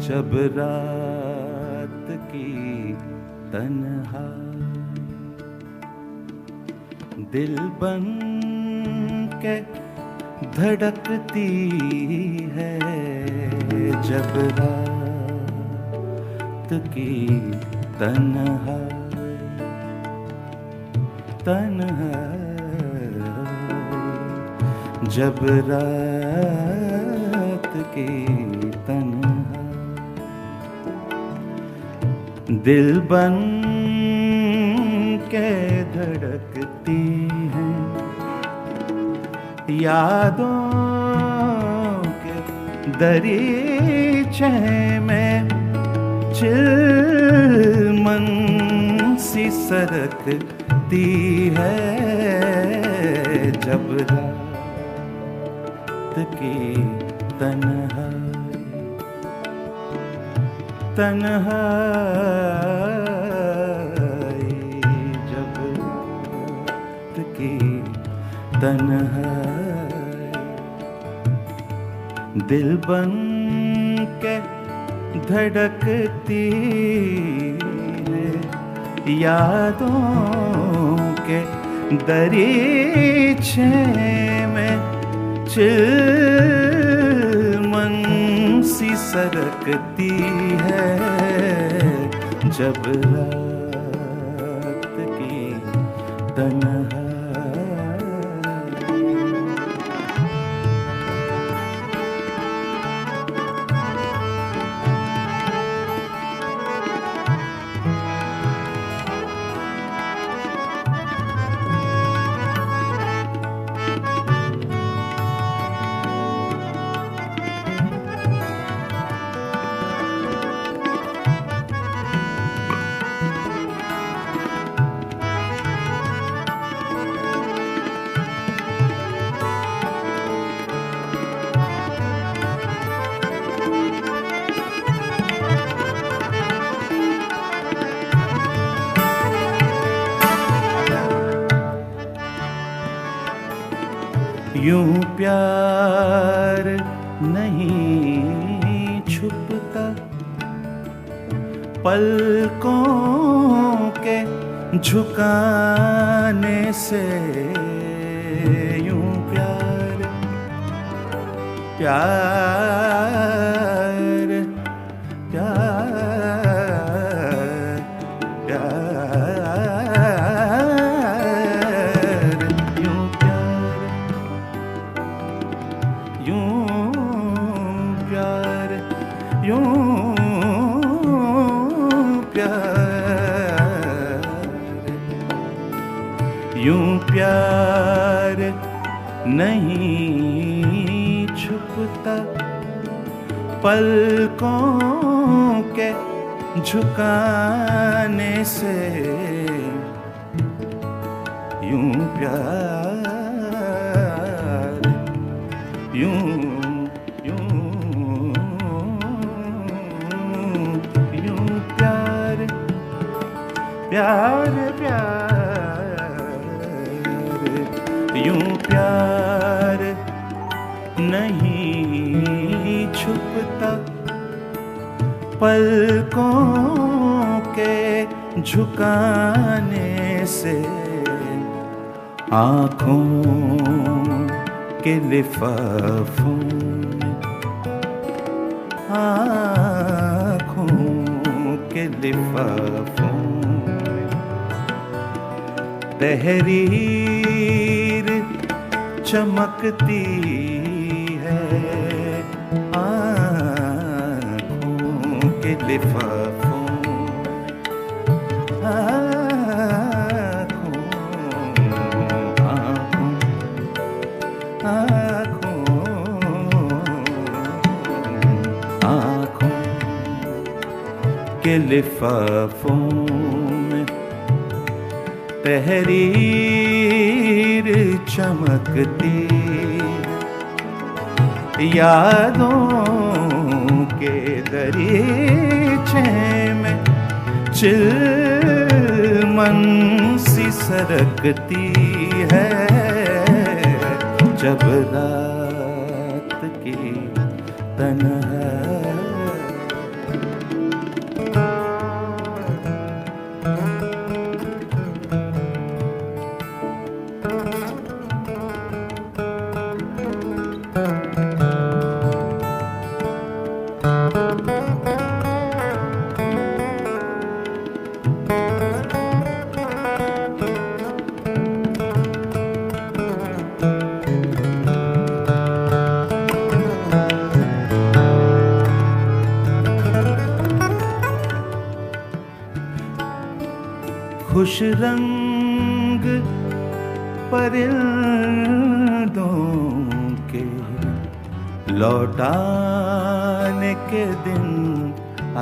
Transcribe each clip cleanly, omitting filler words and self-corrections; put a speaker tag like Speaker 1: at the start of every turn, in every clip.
Speaker 1: जब रात की तन्हाई दिल बन के धड़कती है, जब रात की तन्हाई जब रात की तन्हाई दिल बन के धड़कती है, यादों के दरीचे में चिलमन सी सरकती है, जब रात की तन्हाई जब रात की तन्हाई दिल बन के धड़कती है, यादों के दरीचे में चिलमन सी सरकती है, जब रात की तन्हाई यूं प्यार नहीं छुपता पलकों के झुकाने से, यूं प्यार प्यार प्यार प्यार यूं प्यार यूं प्यार नहीं छुपता पलकों के झुकाने से, यूं प्यार यूं प्यार प्यार यूं प्यार नहीं छुपता पलकों के झुकाने से, आँखों के लिफाफों में आँखों के लिफाफों में तहरीर चमकती है, आँखों के लिफाफों आँखों के लिफाफों में तहरीर चमकती, यादों के दरीचे में चिलमन सी सरकती है, जब रात की तन्हाई खुश रंग परिंदों के लौटाने के दिन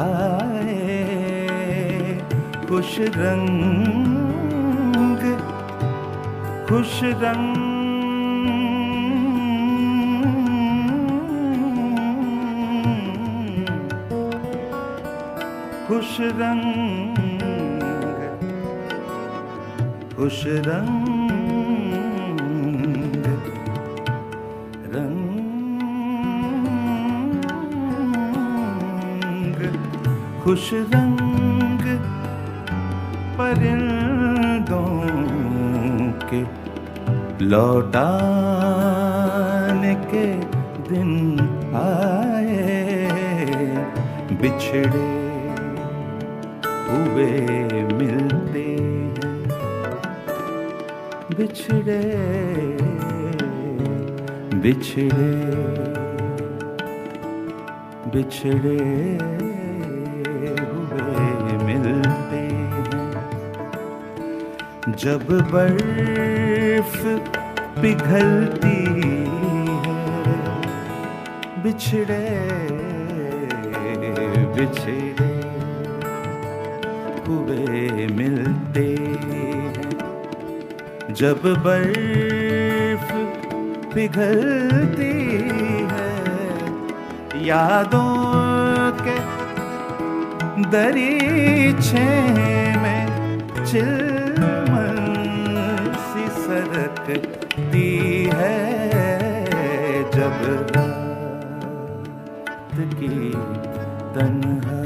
Speaker 1: आए। खुश रंग खुश रंग खुश रंग खुश रंग रंग खुश रंग परिंदों के लौटाने के दिन आए। बिछड़े हुए मिलते हैं, बिछड़े बिछड़े बिछड़े हुए मिलते हैं। जब बर्फ पिघलती है, बिछड़े बिछड़े हुए मिलते हैं। जब बर्फ पिघलती है, यादों के दरीचे में चिलमन सी सरकती है। जब रात की तन्हा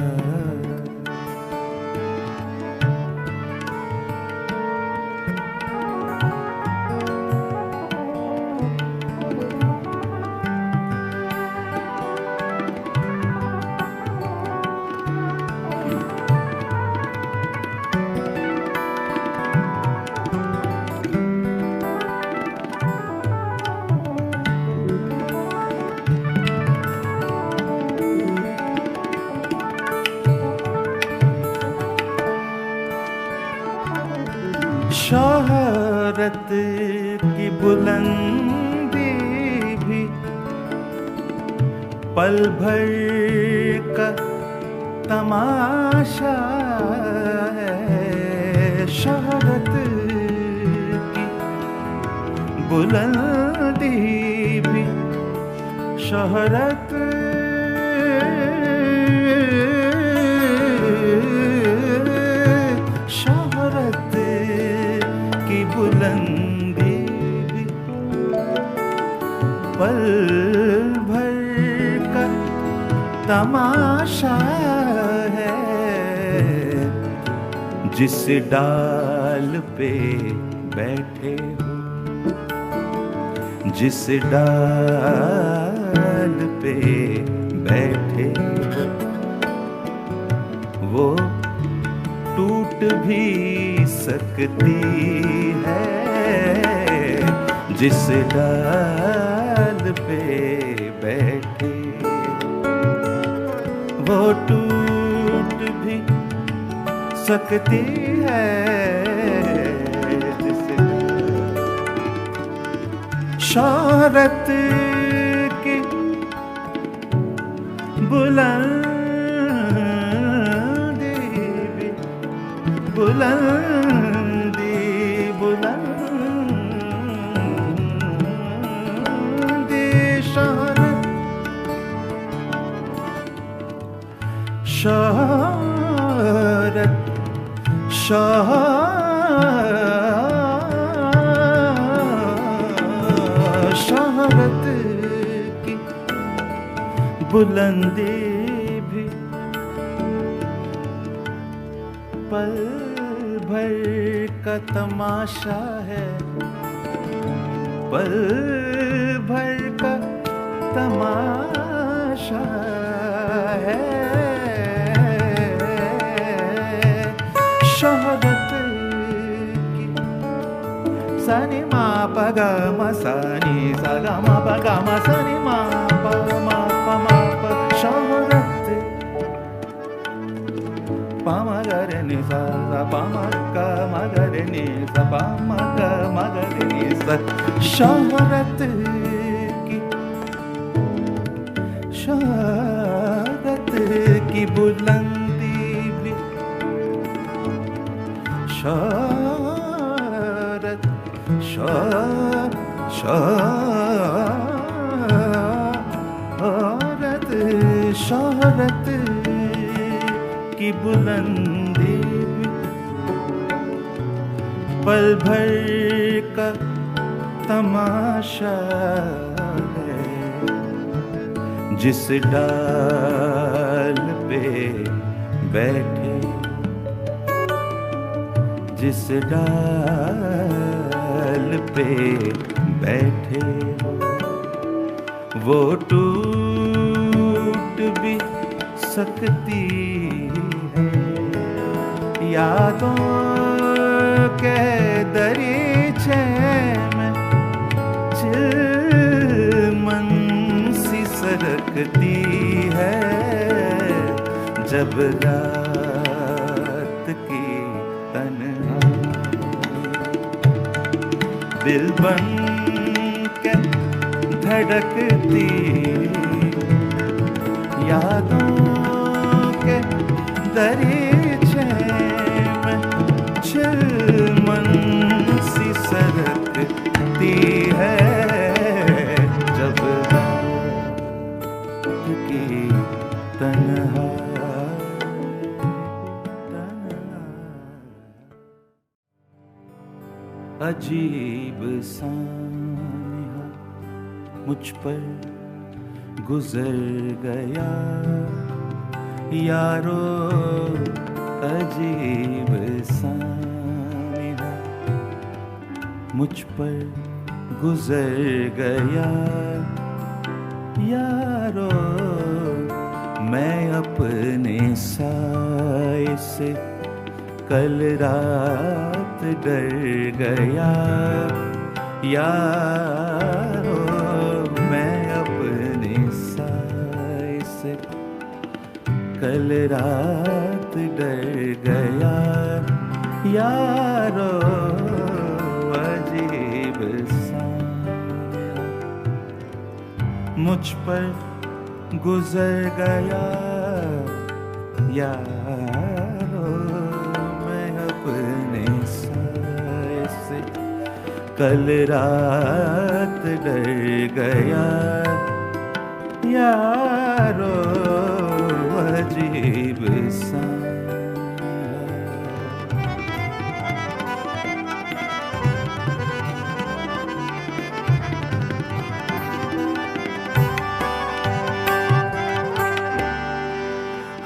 Speaker 1: शोहरत की बुलंदी भी पल भर का तमाशा है। शोहरत की बुलंदी भी शोहरत बुलंदी भी पल भर का तमाशा है। जिस डाल पे बैठे हो, जिस डाल पे बैठे हो, वो टूट भी सकती है। जिस डाल पे बैठे वो टूट भी सकती है। जिस शोहरत की बुलंदी बुलंदी बुलंदी शोहरत शोहरत शोहरत की बुलंदी भी पल भर का तमाशा है। पल भर का तमाशा है। शोहरत की सनि मा प ग म सा नि सा ग म प ग म सा नि मा प मा प मा प शोहरत प म ग रे नि सा प म ग म ग रे नि सा प म ग म ग रे नि सा। शोहरत की बुलंदी भी शोहरत शोहरत की बुलंदी भी पल भर का तमाशा है। जिस डाल पे बैठे, जिस डाल पे बैठे वो टूट भी सकती है। यादों के दरीचे में चिलमन सी सरकती है। जब रात की तन्हाई दिल बन के धड़कती, यादों के दरीचे में चिलमन सी सरकती है। जब रात की तन्हाई अजीब सान्हा मुझ पर गुजर गया यारो। अजीब सान्हा मुझ पर गुजर गया यारो। मैं अपने साए से कल रात डर गया यारो। मैं अपने साए से कल रात डर गया यारो। अजीब साया मुझ पर गुजर गया यारो। मैं अपने साए से कल रात डर गया यारो। अजीब सा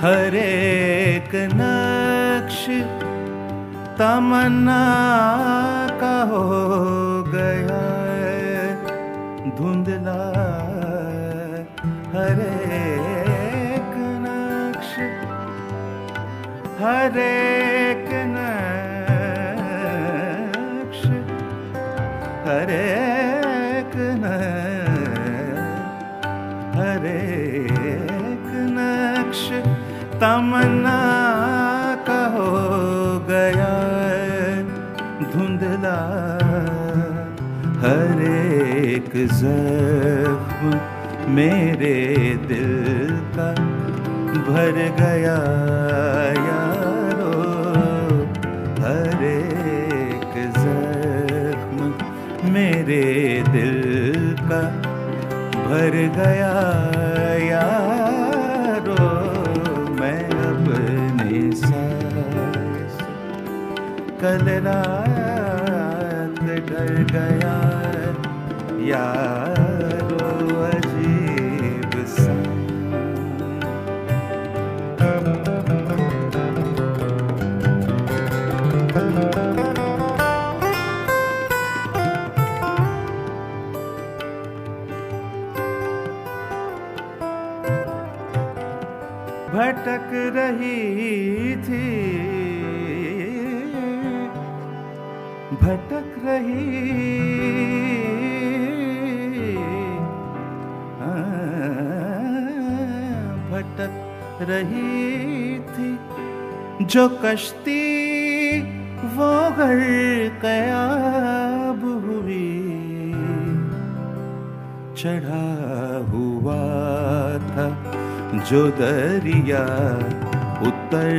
Speaker 1: हर एक नक्श तमन्ना का हो गया धुंधला। हर एक नक्श, हर एक नक्श, हर एक नक्श तमन्ना का हो गया धुंधला। हर एक जख्म मेरे दिल का भर गया यारो। हर एक जख्म मेरे दिल का भर गया यारो। मैं अपने सास कल रात डर गया यारो। अजीब सा भटक रही थी, भटक रही, भटक रही थी जो कश्ती वो ग़र्क़याब हुई, चढ़ा हुआ था जो दरिया उतर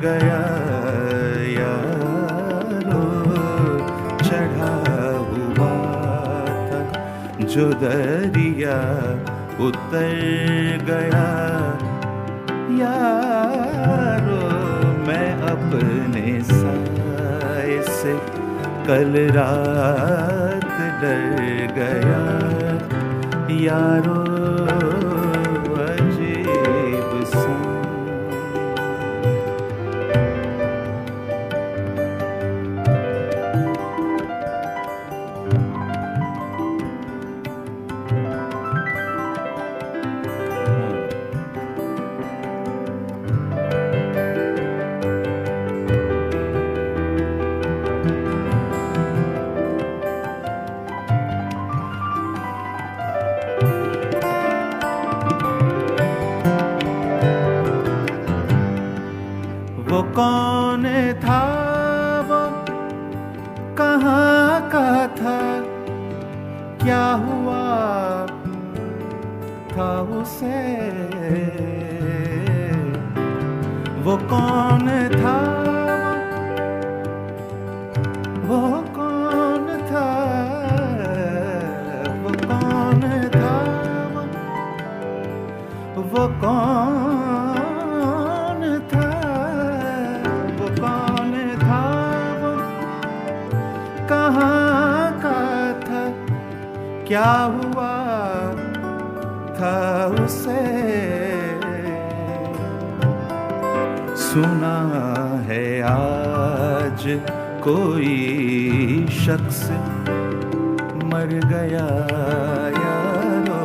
Speaker 1: गया यारो, चढ़ा हुआ था जो दरिया उतर गया यारो। मैं अपने साए से कल रात डर गया यारो, अजीब सा। वो कौन था, वो कहाँ का था, क्या हुआ था उसे? वो कौन था, वो कौन था, वो कौन था, वो कौन था, वो कौन था, वो कहाँ का था, क्या हुआ था उसे? सुना है आज कोई शख्स मर गया यारो,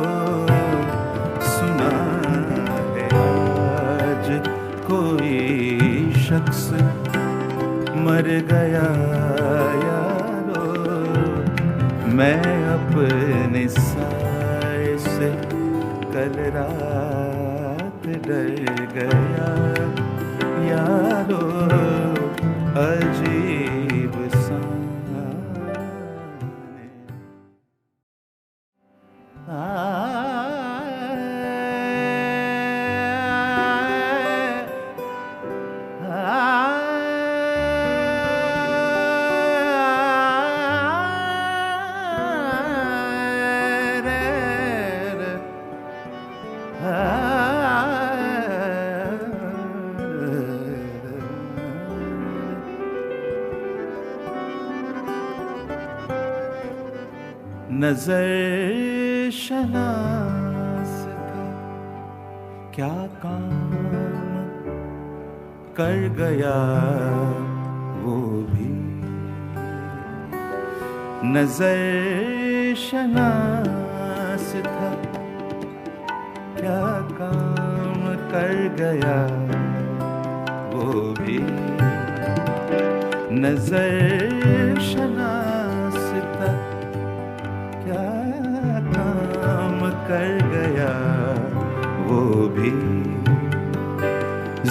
Speaker 1: सुना है आज कोई शख्स मर गया यारो। मैं अपने साए से कल रात डर गया यारो, अजीब सा। नजर शनास था, क्या काम कर गया वो भी। नजर शनास था, क्या काम कर गया वो भी। नजर शनास था, क्या काम कर गया वो भी।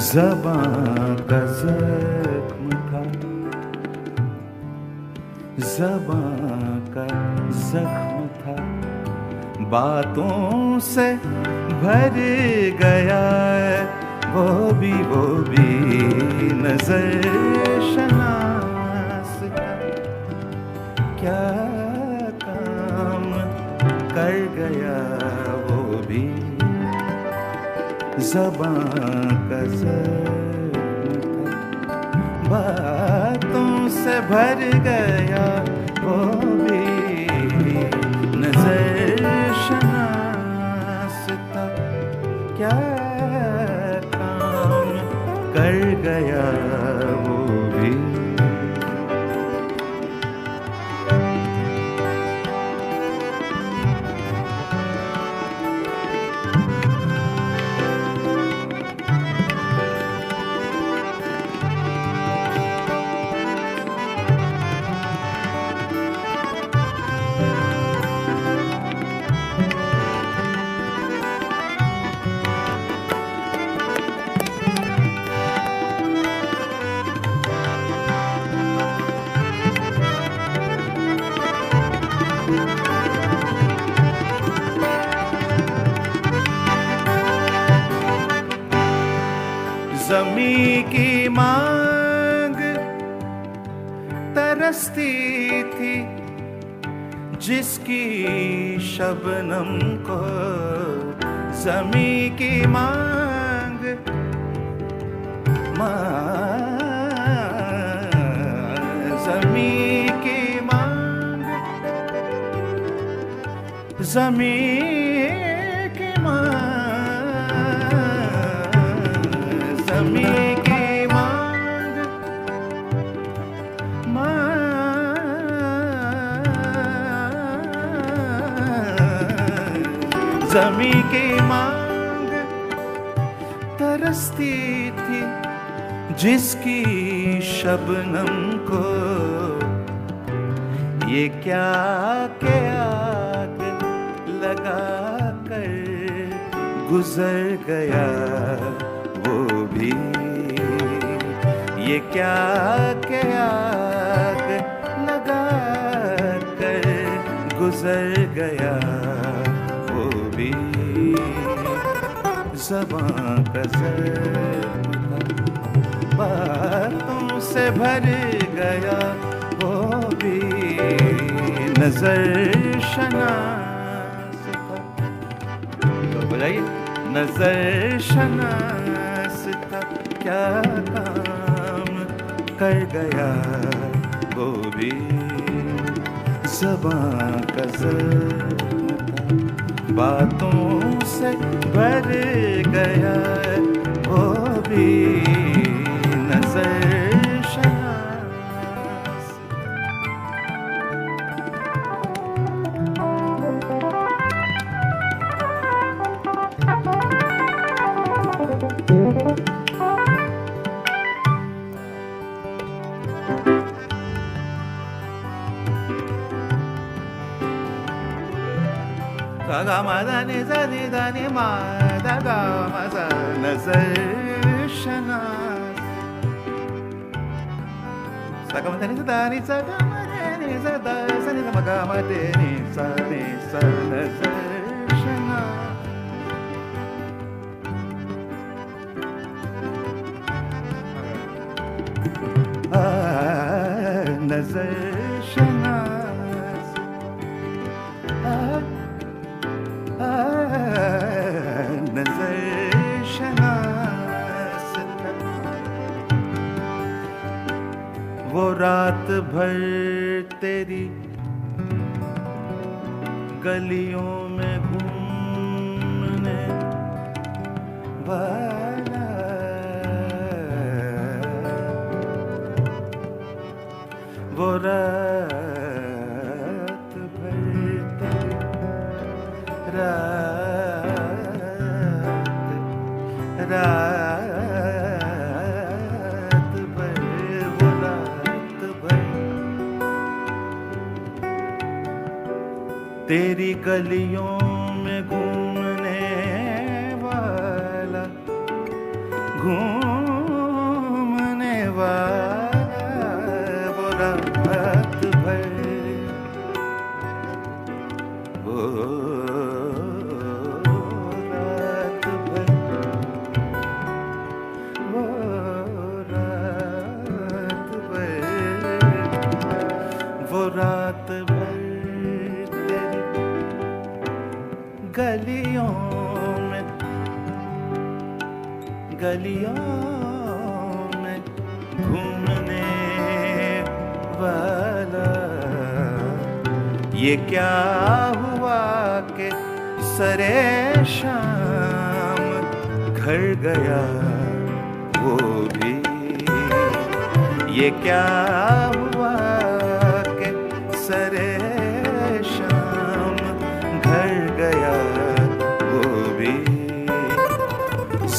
Speaker 1: ज़बां का ज़ख्म था, ज़बां का ज़ख्म था, बातों से भर गया वो भी, वो भी। नज़र शनास था, क्या कर गया वो भी। ज़बां का ज़ख्म था, बातों से भर गया वो भी। नज़र शनास था, क्या काम कर गया वो भी। ज़मीं की मांग तरसती थी जिसकी शबनम को, ज़मीं की मांग ज़मीं की मांग, ज़मीं की मांग, ज़मीं की मांग, ज़मीं की मांग तरसती थी जिसकी शबनम को, ये क्या के आग लगा कर गुजर गया वो भी, ये क्या के आग लगा कर गुजर गया वो भी। ज़बां का ज़र्ब बातों से भर गया वो भी, नजर शनास था, तो बोलिए नजर शनास था, क्या काम कर गया वो भी। ज़बां का ज़र्ब बातों से भर गया वो भी, नजर शनास। गा मा दा नि सा नि दा नि मा दा गा मा सा, नजर शनास। सा गा मा दा नि सा दा नि सा गा मा दा नि सा दा सा नि दा मा गा मा दे नि सा, नजर शनास। नजर शनास, नजर शनास था। वो रात भर तेरी गलियों में घूमने वाला, वो रात भर तेरी रात भर, वो रात भर तेरी गलियों में घूमने वाला, घूमने वाला, वो रात भर, वो रात भर तेरी गलियों में, गलियों में घूमने वाला, ये क्या हुआ कि सरे शाम घर गया वो भी, ये क्या हुआ कि सरे शाम घर गया वो भी।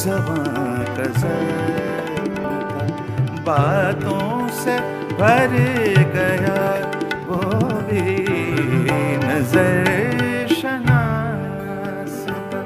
Speaker 1: ज़बां का ज़र्ब बातों से भर गया वो भी, नजर शनास था।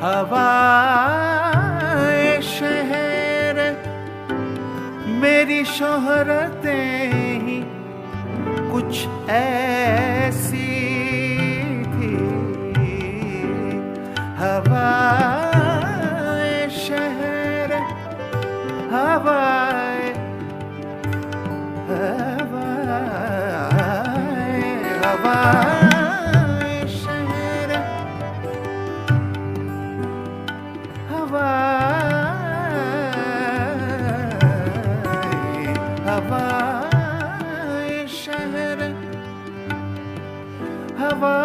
Speaker 1: हवाए शहर मेरी शोहरतें ही कुछ ऐसी थी। हवाए शहर हवाए हवाए शहर हवाए शहर हवाए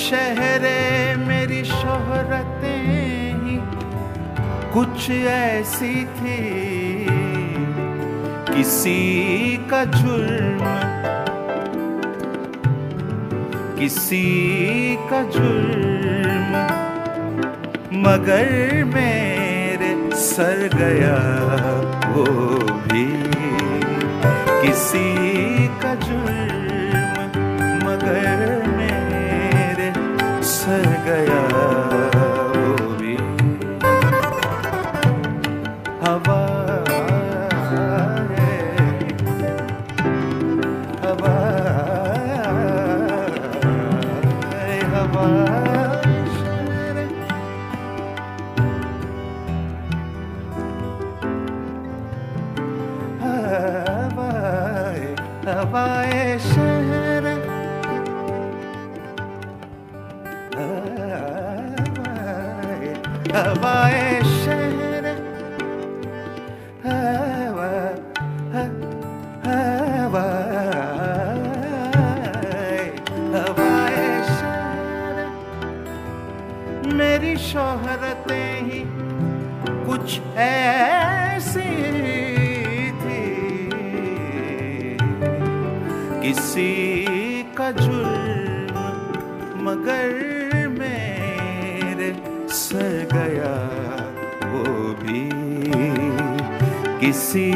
Speaker 1: शहरे मेरी शोहरतें ही कुछ ऐसी थी। किसी का जुर्म किसी का जुर्म मगर मेरे सर गया वो भी। किसी का जुर्म मगर मेरे सर गया वो भी। हवा हवाए शहर हवाए शहर हवाए शहर मेरी शोहरतें ही कुछ ऐसी थी। किसी का जुर्म मगर मेरे सर गया वो भी। किसी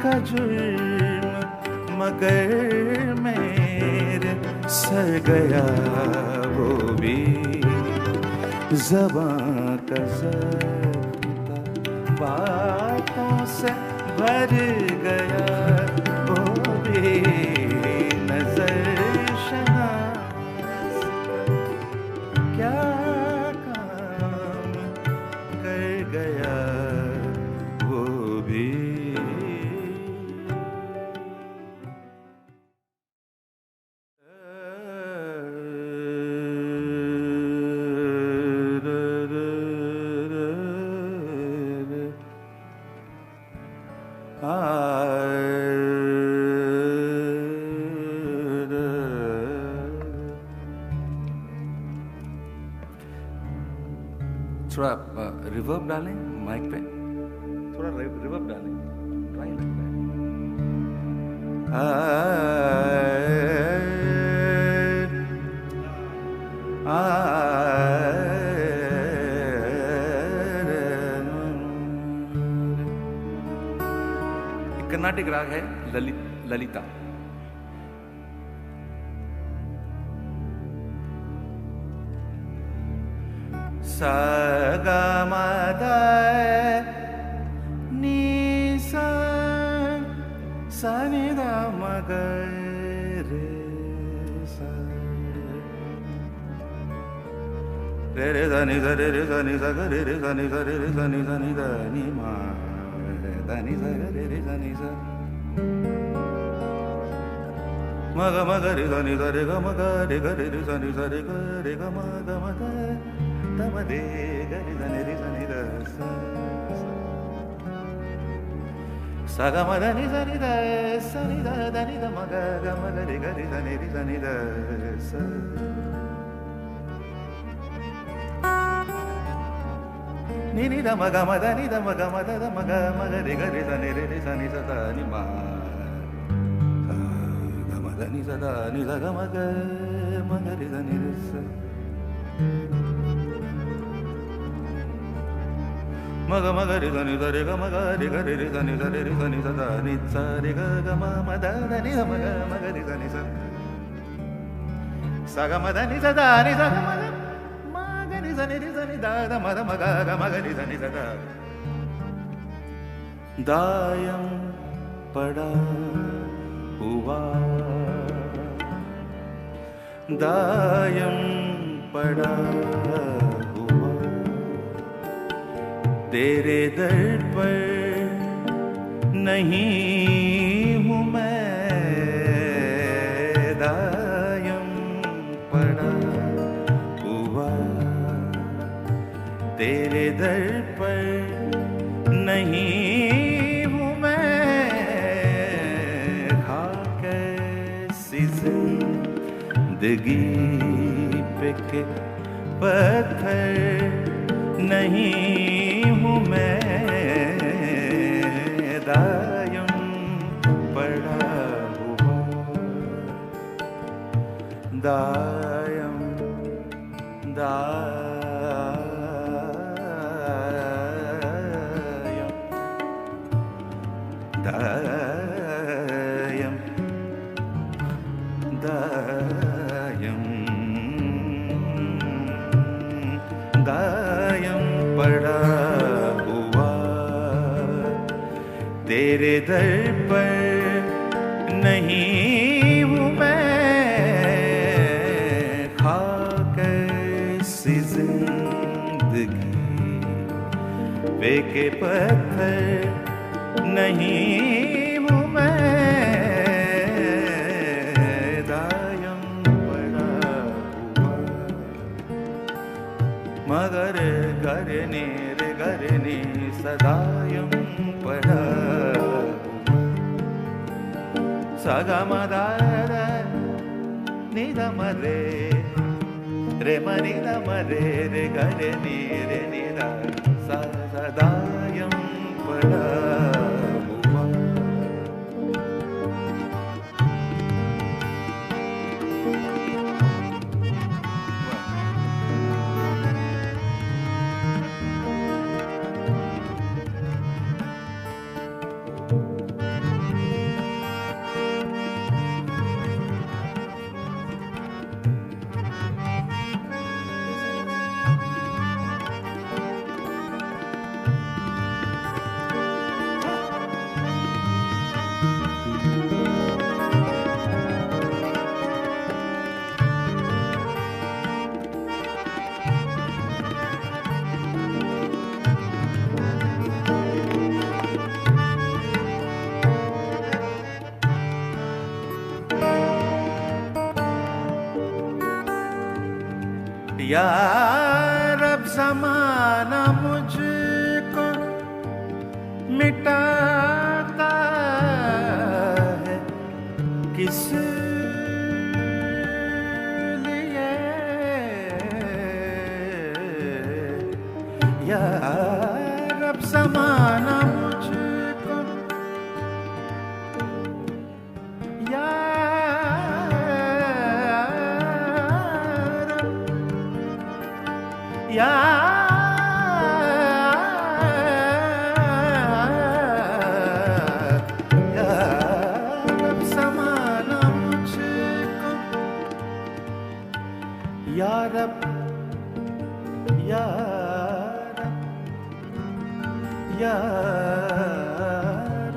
Speaker 1: का जुर्म मगर मेरे सर गया वो भी। ज़बां का ज़ब्ता बातों से भर गया वो भी। क्या काम कर गया वो भी। थोड़ा रिवर्ब डालें माइक पे, थोड़ा रिवर्ब डालें, ड्राई लगता है। कर्नाटिक राग है ललिता। सा गा मा दा नी सा सा नि दा म ग रे सा रे रे दा नि दा रे रे दा नि दा ग रे रे दा नि दा रे रे दा नि दा नि दा नि मा दा नि दा रे रे दा नि सा म ग रे दा नि दा रे ग म ग रे रे दा नि दा रे ग रे ग म ग म दा तमदे गरि धनि रि धनि द सा ग म धनि धनि द सा नि द धनि द म ग ग म ग रि गरि धनि रि धनि द सा नि नि द म ग म धनि द म ग म द द म ग म ग रि गरि धनि रि रि धनि स द नि म ग म धनि स द नि द ग म ग म ग रि धनि रि स मग मग रे ध नि ध रे ग मग रे ग रे रे ध नि ध रे रे ध नि ध ध नि सा रे ग ग म म ध ध नि ग म ग म ग रे ध नि सा सा ग म ध नि सा ध नि सा ग म ग म ग नि सा नि रे सा नि ध ध म ध म ग ग म ग रे ध नि सा ध दायम पड़ा हुआ दायम पड़ा हुआ तेरे दर पर नहीं हूँ मैं दायम पड़ा हुआ तेरे दर पर नहीं हूँ मैं खा कैसी जिंदगी पे के पत्थर नहीं हूँ मैं दायम पड़ा हुआ दायम दायम दायम दायम पड़ा हुआ तेरे दर पर नहीं हूँ मैं खा कैसी जिंदगी पे के पत्थर नहीं हूँ मैं दायम पड़ा हुआ मगर गरने रे गरने सदायम पड़ा सगा मदा निदा मरे रे मनिदा मरे रे गरने रे निदा सदायम पड़ा यार अब ज़माना मुझको मिटाता है किस लिए यार अब ज़माना मुझको अब ज़माना मुझको यार अब यार यार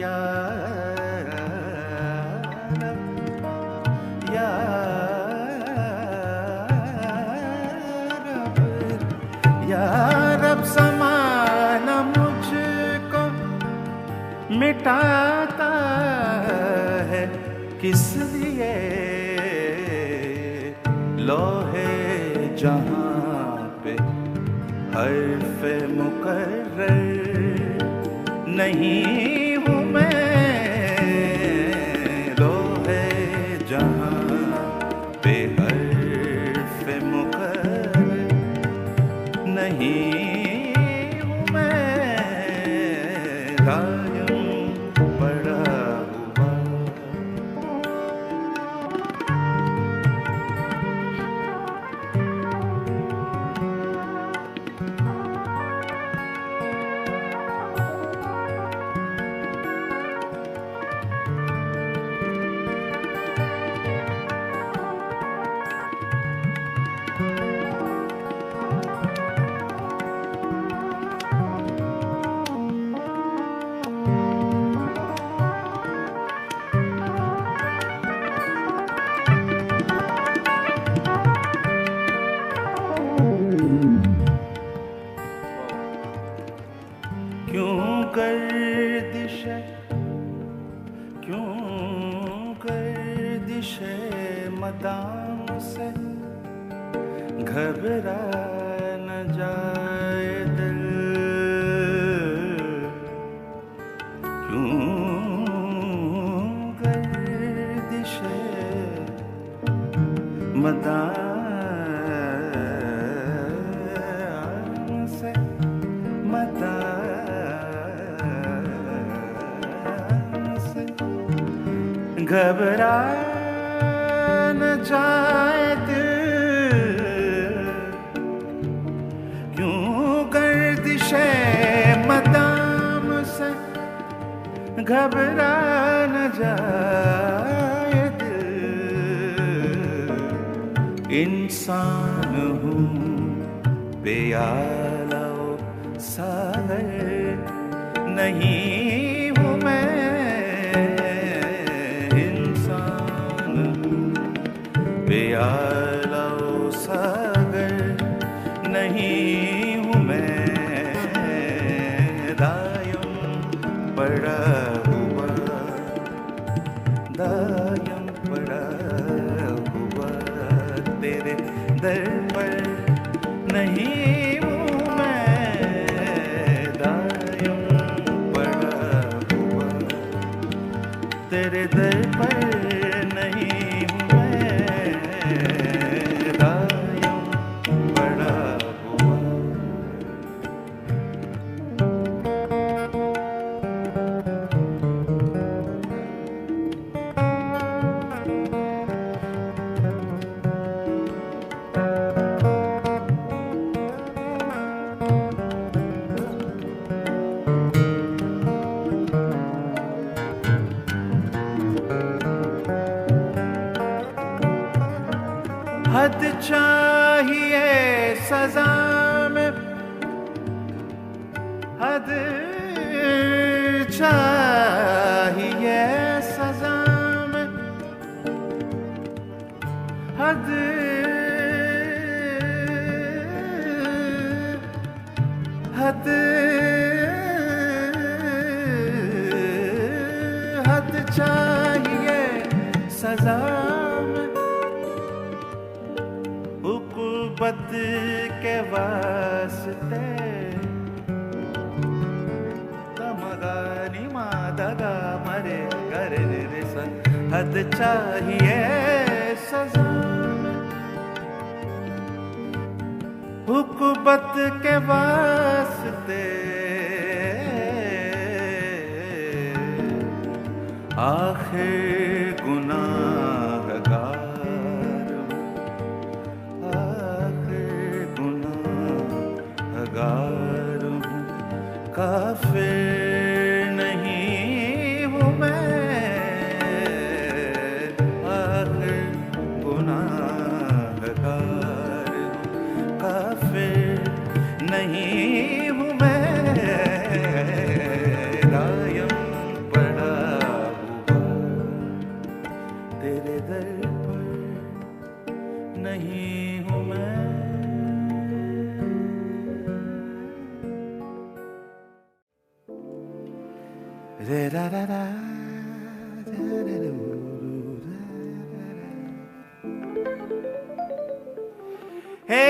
Speaker 1: यार यार अब ज़माना मुझको मिटाता है किस लिए लोहे जहाँ पे हर्फ मुकर्रर नहीं हूँ मैं लोहे जहाँ पे हर्फ मुकर्रर नहीं हूँ मैं दायम पड़ा हुआ क्यों गर्दिशे, क्यों गर्दिशे मदाम से घबरा न जाए दिल, क्यों गर्दिशे मदाम से, मदाम से घबरा न जाए दिल, क्यों गर्दिशे मदाम से घबरा न जाए दिल। इंसान हूँ प्याला सागर नहीं हूँ मैं, इंसान प्याला सागर नहीं हूँ मैं, दायम पड़ा हुआ, दायम पड़ा हुआ तेरे दर पर नहीं हूँ मैं, दायम पड़ा हुआ तेरे दर पर नहीं हूँ मैं, दायम पड़ा हुआ। हद चाहिए सजा में, हद चाहिए सजा में, हद हद हद चाहिए सजा में, उक़ुबत के वास्ते तमगानी मादगा मरे कर रे सन, हद चाहिए सजा में, उक़ुबत के वास्ते आखिर गुनाहगार, आखिर गुनाहगार हूँ, काफिर नहीं हूँ मैं, आखिर गुनाहगार हूँ, काफिर नहीं हूँ मैं, दायम पड़ा हुआ तेरे दर पर नहीं हूँ मैं। रे रा रा रा रे रे हे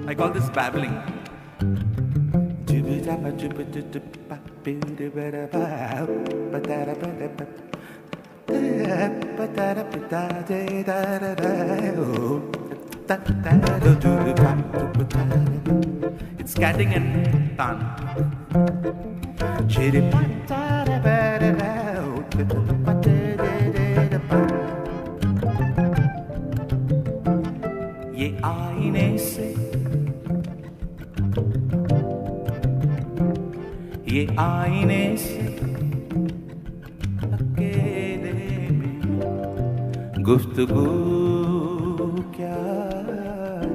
Speaker 1: I call this babbling. It's scatting and tan. ये आईने से, ये आईने से अकेले में गुफ्तगू क्या है?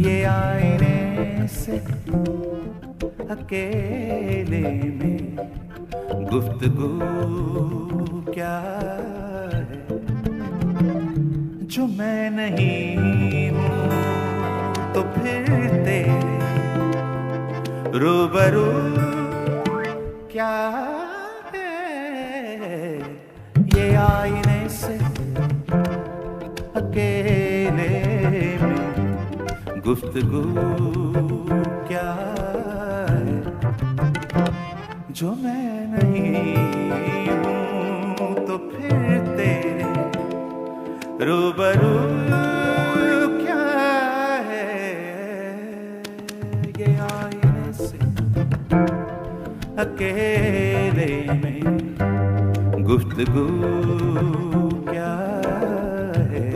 Speaker 1: ये आईने से अकेले में गुफ्तगू क्या है? जो मैं नहीं हूँ तो फिर तेरे रूबरू क्या है? ये आईने से अकेले में गुफ्तगू क्या है? जो मैं नहीं हूँ तो फिर तेरे रूबरू क्या है? ये आईने से अकेले में गुफ्तगू क्या है?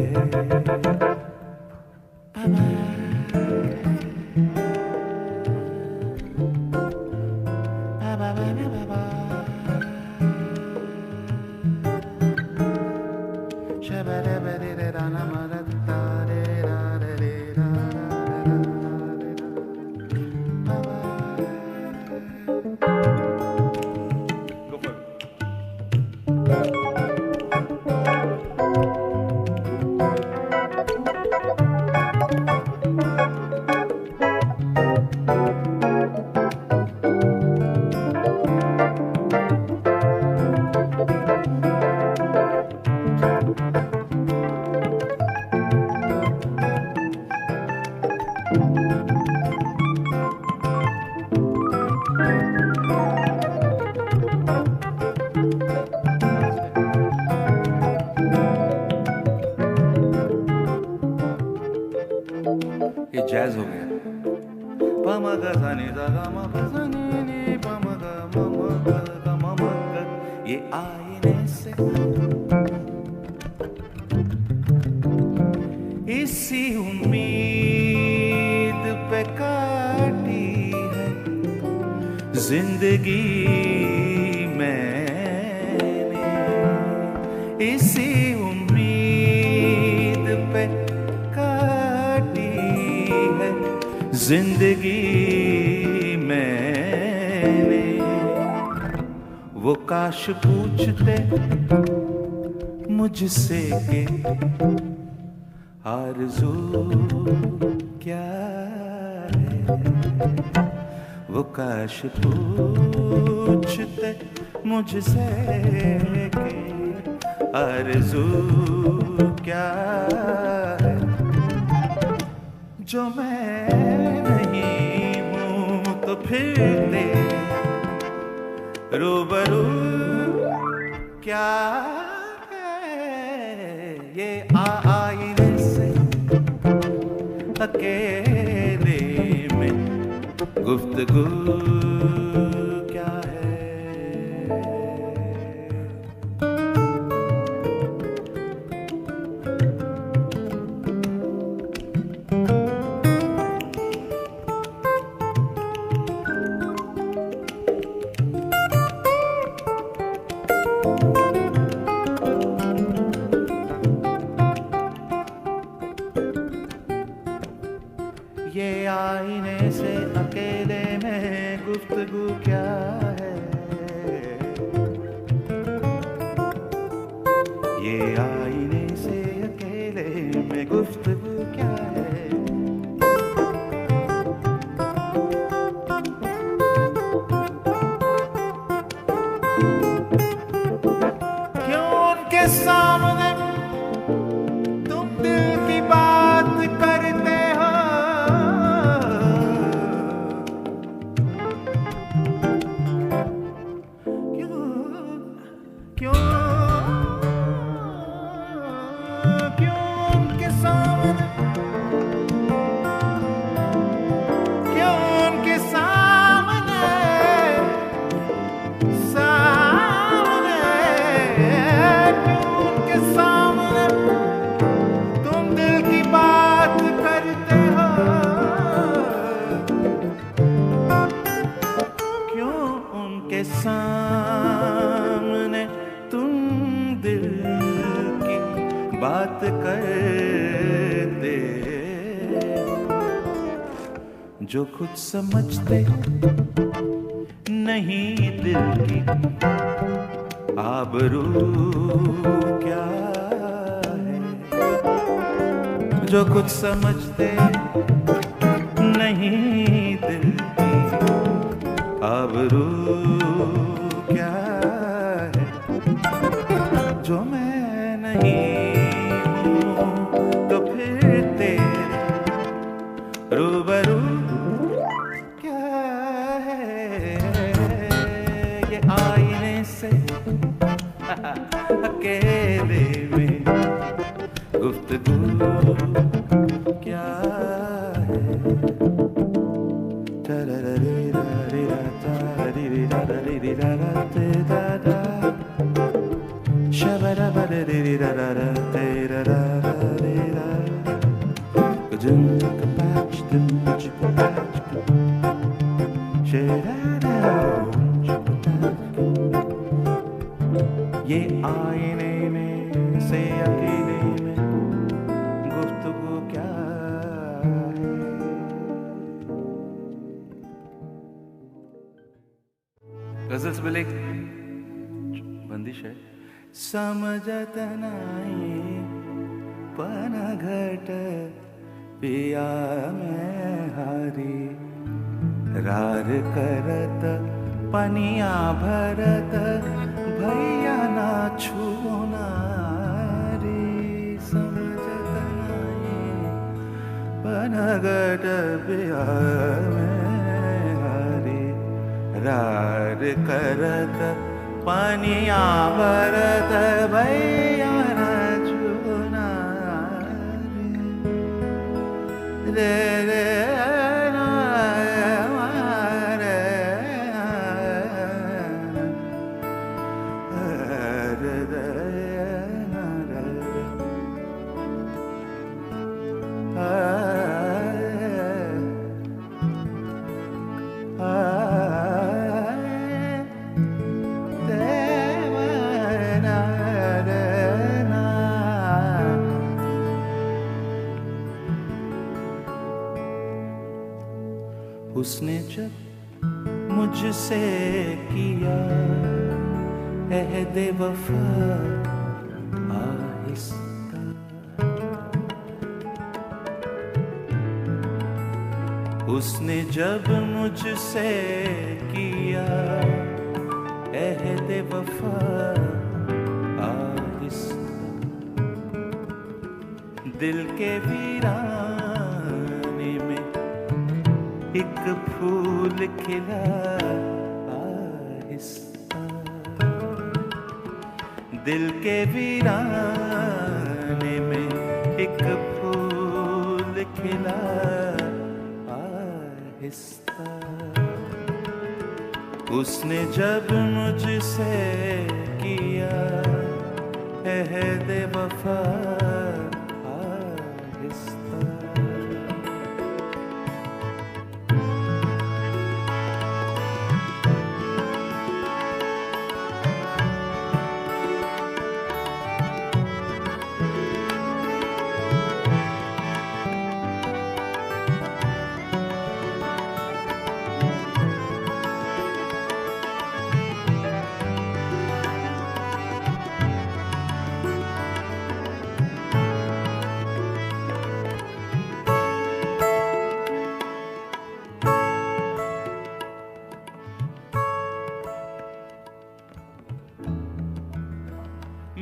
Speaker 1: ये जैज हो गया। ये आईने से इसी उम्मीद पे काटी है जिंदगी मैंने, इसी उम्मीद पे जिंदगी मैंने। वो काश पूछते मुझसे के आरज़ू क्या है? वो काश पूछते मुझसे के आरज़ू क्या है? जो मैं नहीं हूँ तो फिर तेरे रूबरू क्या है? ये आईने से अकेले में गुफ्तगू क्या है? ये आईने से अकेले में गुफ्तगू क्या है? ये आईने से अकेले में गुफ्तगू क्या है? क्यों उनके सामने तुम दिल की बात करते हो? क्यों बात करते, जो कुछ समझते नहीं दिल की आबरू क्या है, जो कुछ समझते नहीं दिल की आबरू क्या है, जो मैं नहीं हूँ तो फिर तेरे रूबरू क्या है, ये आईने से अकेले में गुफ्तगू क्या है। ये आईने में से अकेले में गुफ्तगू क्या है। गजल्स में एक बंदिश है। समझत नाही पण घट पिया में हारी, रार करत पनिया भरत भैया ना छूना रे। समझत नाही पण घट पिया में हारी, रार करत पनिया भरत भैया ना छूना रे। रे उसने जब मुझसे किया अहद वफा आहिस्ता, उसने जब मुझसे किया अहद वफा आहिस्ता, दिल के वीराने में एक फूल खिला आहिस्ता, दिल के वीराने में एक फूल खिला आहिस्ता। उसने जब मुझसे किया अहद वफा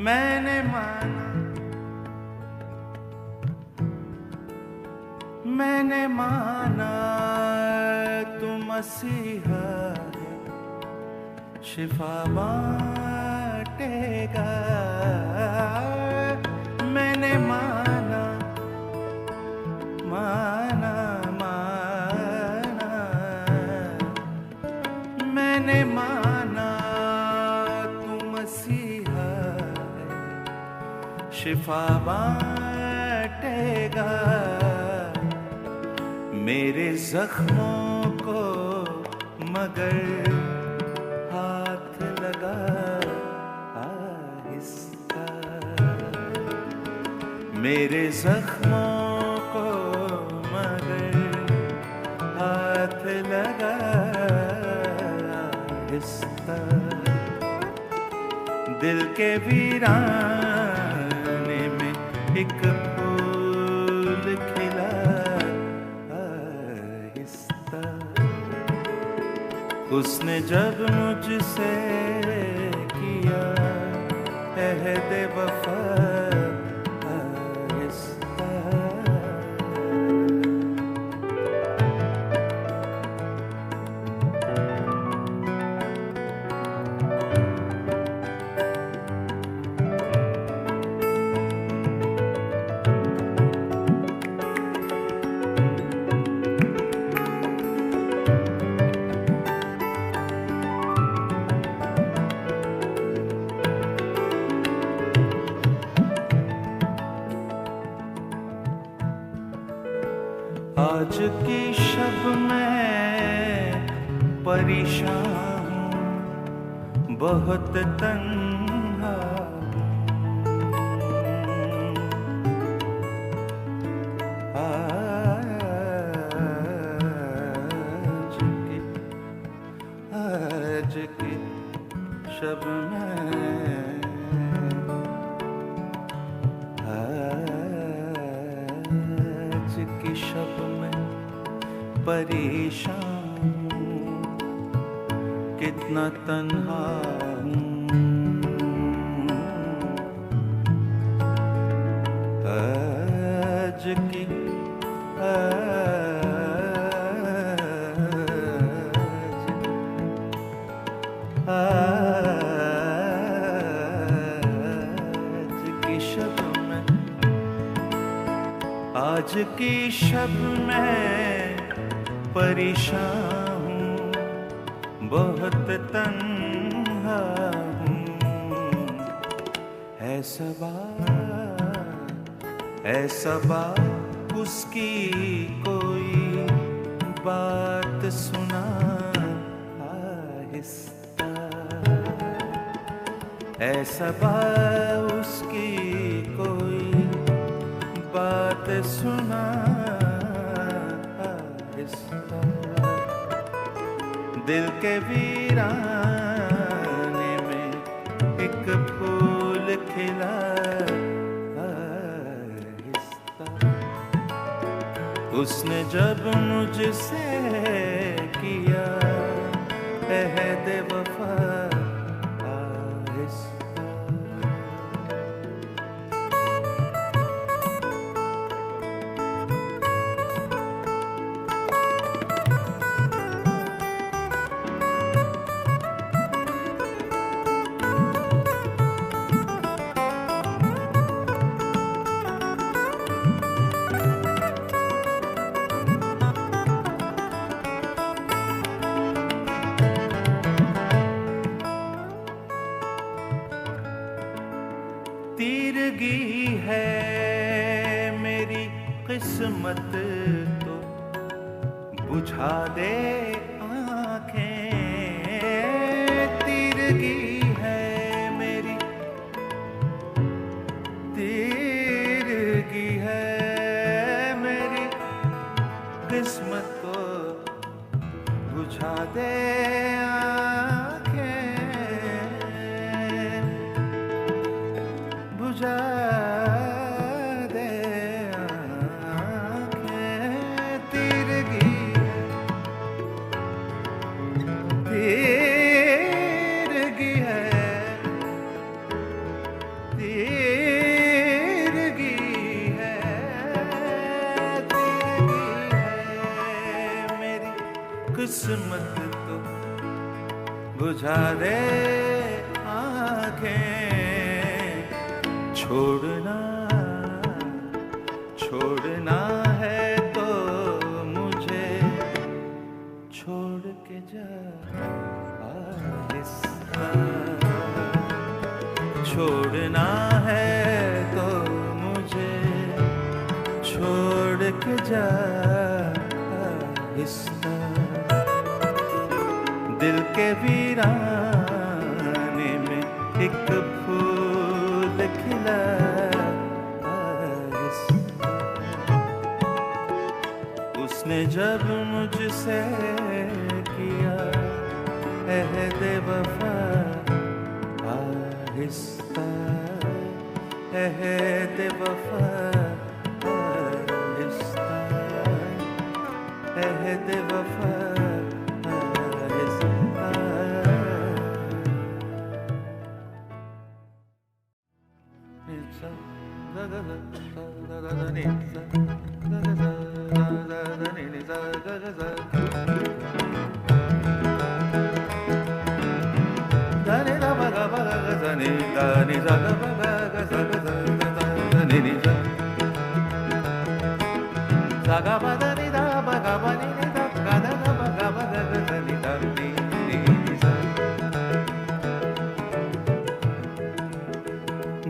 Speaker 1: मैंने माना, मैंने माना तू मसीहा है, शिफा बांटेगा। मैंने माना माना माना, मैंने माना तू मसीहा शिफा बांटेगा। मेरे जख्मों को मगर हाथ लगा आहिस्ता, मेरे जख्मों को मगर हाथ लगा आहिस्ता, दिल के वीराने में एक फूल खिला आहिस्ता। उसने जब मुझसे किया अहद वफा आहिस्ता, आज की शब में परेशान हूँ, बहुत तन्हा आज की शब में की शब में परेशान हूँ, कितना तन्हा हूँ। आज की आज की शब में परेशान हूँ, बहुत तन्हा हूँ। है सबा उसकी कोई बात सुना आहिस्ता, है सबा उसकी कोई बात सुना आहिस्ता। दिल के वीराने में एक फूल खिला आहिस्ता। उसने जब मुझसे किया अहद वफा आहिस्ता। तीरगी है मेरी किस्मत तो बुझा दे आँखें, तीरगी है मेरी, तीरगी है मेरी किस्मत को बुझा दे बुझा दे आँखें। तीरगी तीरगी है, तीरगी है, तीरगी है मेरी किस्मत तो बुझा दे आँखें। छोड़ना है तो मुझे छोड़ के जा आहिस्ता। छोड़ना है तो मुझे छोड़ के जा आहिस्ता। दिल के वीराने में एक फूल खिला तूने जब मुझसे किया अहद वफा आहिस्ता, अहद वफा आहिस्ता, अहद वफा आहिस्ता।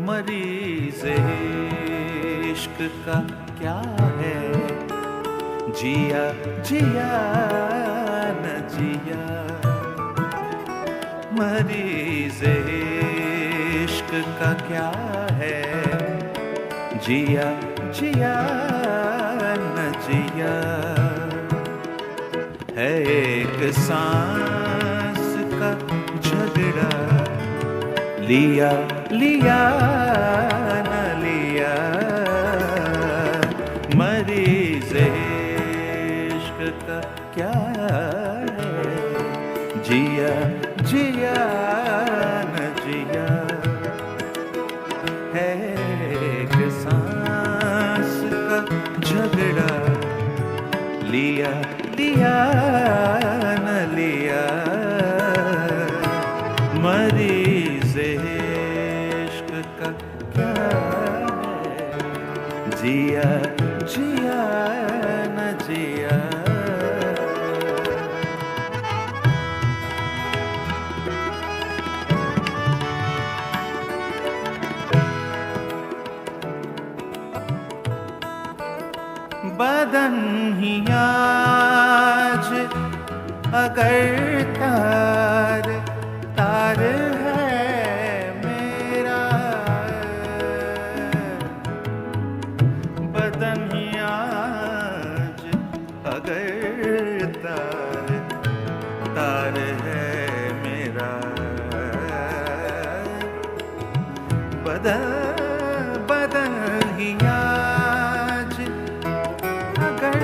Speaker 1: मरीज़ इश्क का क्या है, जिया जिया न जिया। मरीज़ इश्क का क्या है, जिया जिया न जिया। है एक सांस का झगड़ा, लिया लिया न लिया। मरीज़ इश्क का क्या है, जिया जिया न जिया। है एक सांस का झगड़ा, लिया लिया न लिया। मरीज़ इश्क का क्या है, जिया जिया न जिया। बदन ही आज अगर तार तार है मेरा, बदन ही आज अगर तार तार है मेरा। बदन बदन ही आज अगर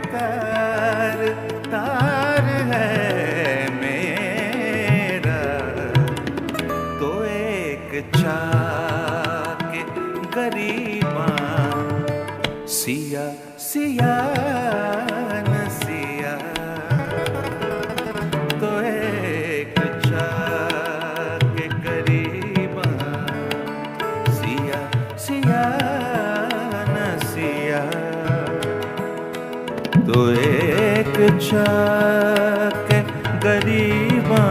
Speaker 1: तार तार है मेरा, तो एक चाके गरीबा सिया सिया न सिया। तो एक चाके गरीबा सिया सिया न सिया। तो एक चाके गरीबा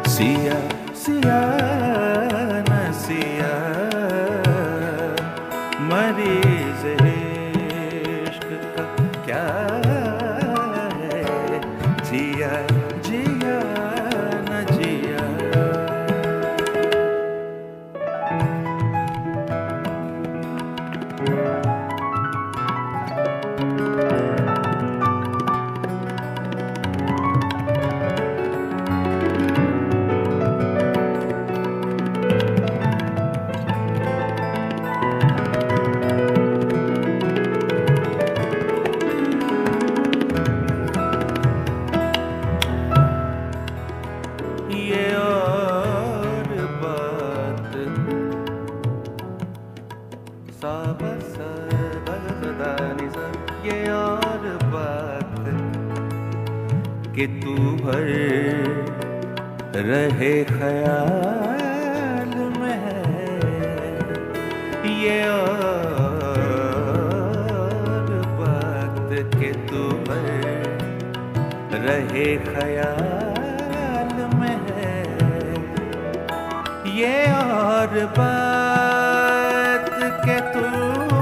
Speaker 1: सिया सिया न सिया। मरीज़ इश्क का क्या है, जिया जिया न जिया। ये और बात साबा सबदानी सब। ये और बात कि तू भर रहे ख्याल में है। ये और बात कि तू भर रहे ख्याल में है। ये और बात के तू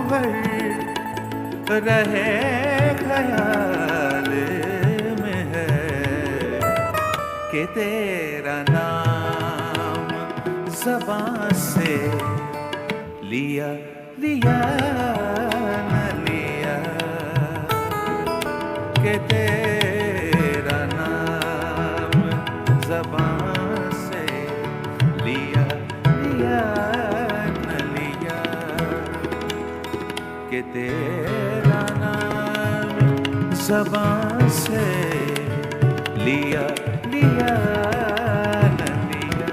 Speaker 1: भर रहे ख्याल में है, कि तेरा नाम ज़बां से लिया लिया न लिया। कि तेरा नाम ज़बान से लिया लिया न लिया।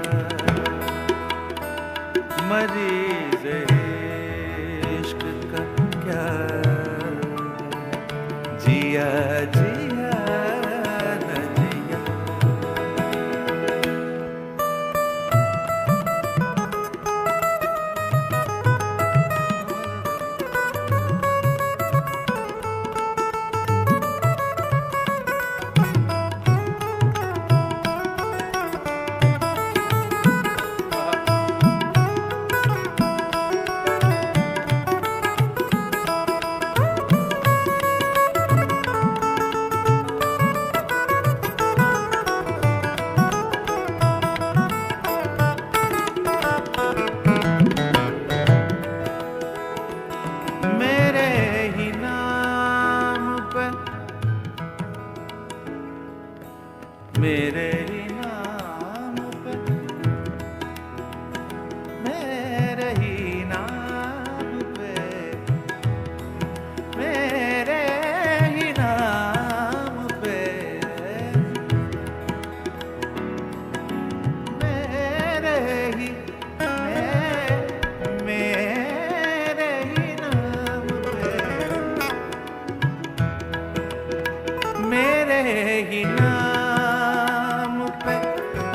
Speaker 1: मरीज़ इश्क का क्या जिया जिया न जिया। मेरे ही नाम पे, मेरे ही नाम पे, मेरे ही नाम पे, मेरे ही मेरे ही नाम पे, मेरे ही नाम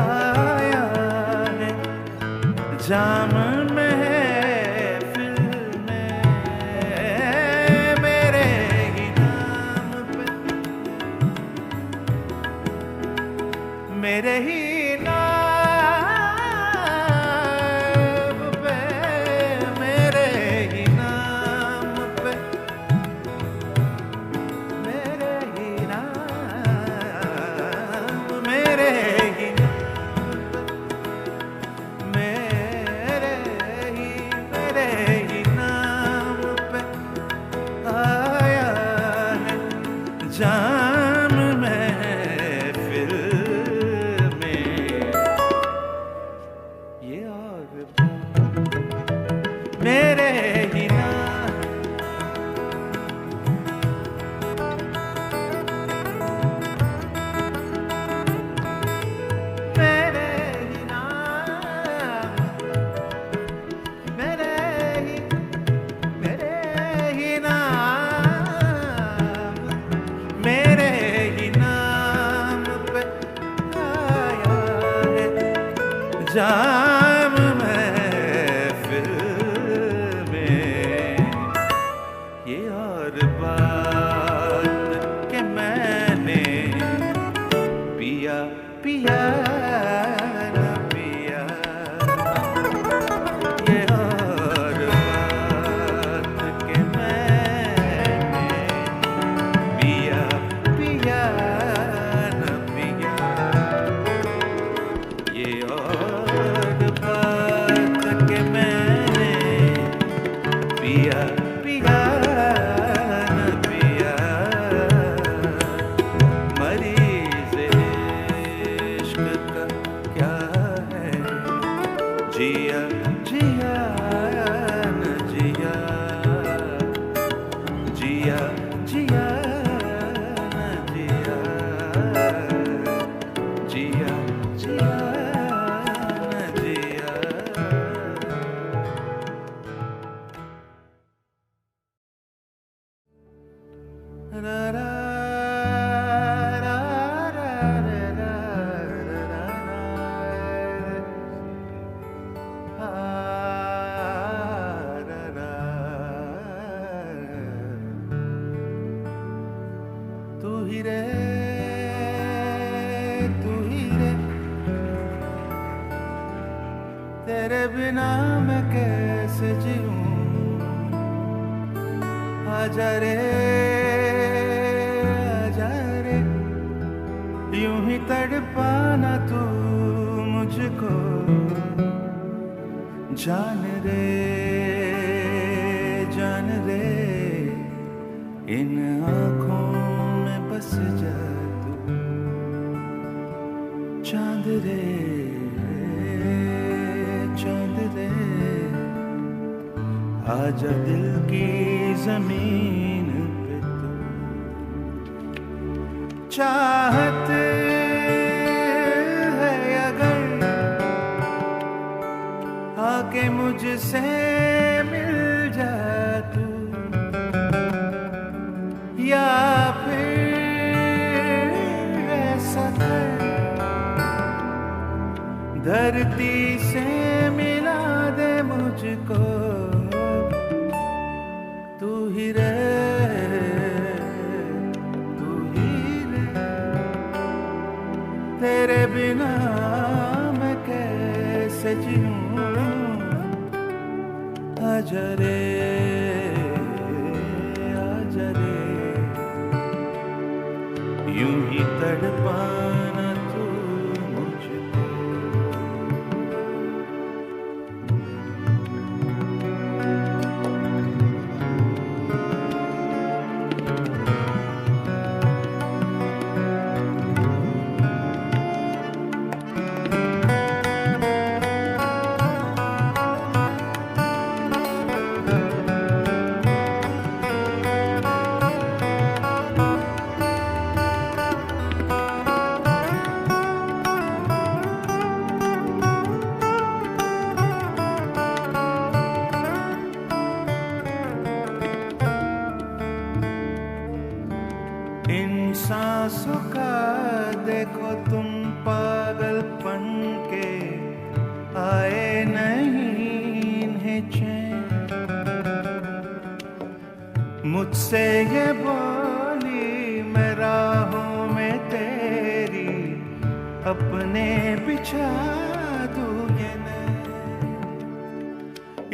Speaker 1: आया है जाम महफिल में। मेरे ही नाम पे, मेरे ही नाम पे, मेरे ही नाम पे, मेरे ही नाम, मेरे ही जाम महफिल में। ये और मेरे ही नाम, मेरे ही नाम, मेरे ही नाम, मेरे ही नाम पे आया है जाम महफिल में। ये और बात कि मैंने पिया पिया न पिया। ये और बात कि मैंने पिया पिया न पिया। ये और बात कि मैंने पिया पिया न पिया। मरीज़ इश्क का क्या है जिया जिया न जिया। जिया जिया न जिया। जिया जिया न जिया। रा रा रा रा रा रा रा रा। तू ही रे तेरे बिना मैं कैसे जीऊं। आजा रे यूं ही तड़पाना तू मुझको। जान रे इन आँखों में बस जा तू। चांद रे आजा दिल की जमीन पे तू। चाहत है अगर आके मुझसे मिल जा तू, या फिर ऐसा कर धरती से मिला दे मुझको। तू ही रहे, तू ही रहे, तेरे बिना मैं कैसे जीऊं। आजा रे, आजा रे, यूं ही तड़पाना तू मुझको। इन सांसों का देखो तुम पागलपन के, आए नहीं इन्हें चैन। मुझसे ये बोली मैं राहों में तेरी अपने बिछा दूं ये नैन।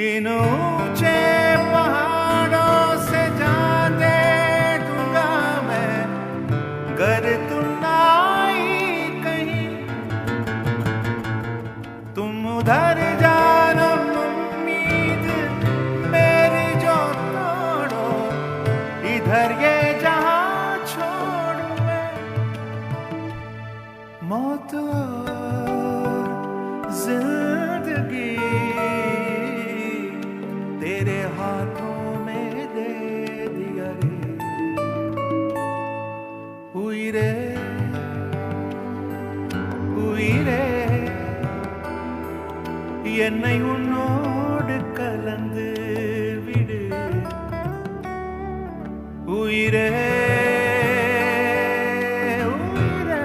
Speaker 1: इन ऊंचे पहाड़ों से जाने दूंगा मैं, गर तुम आई कहीं। तुम उधर जानो उम्मीद मेरी जो तोड़ो, इधर ये जहां छोड़ूं मैं। मौत और जिंदगी तेरे हाथों में दे दिया रे। उइरे उइरे என்னை உன்னோடு கலந்து விடு. உயிரே உயிரே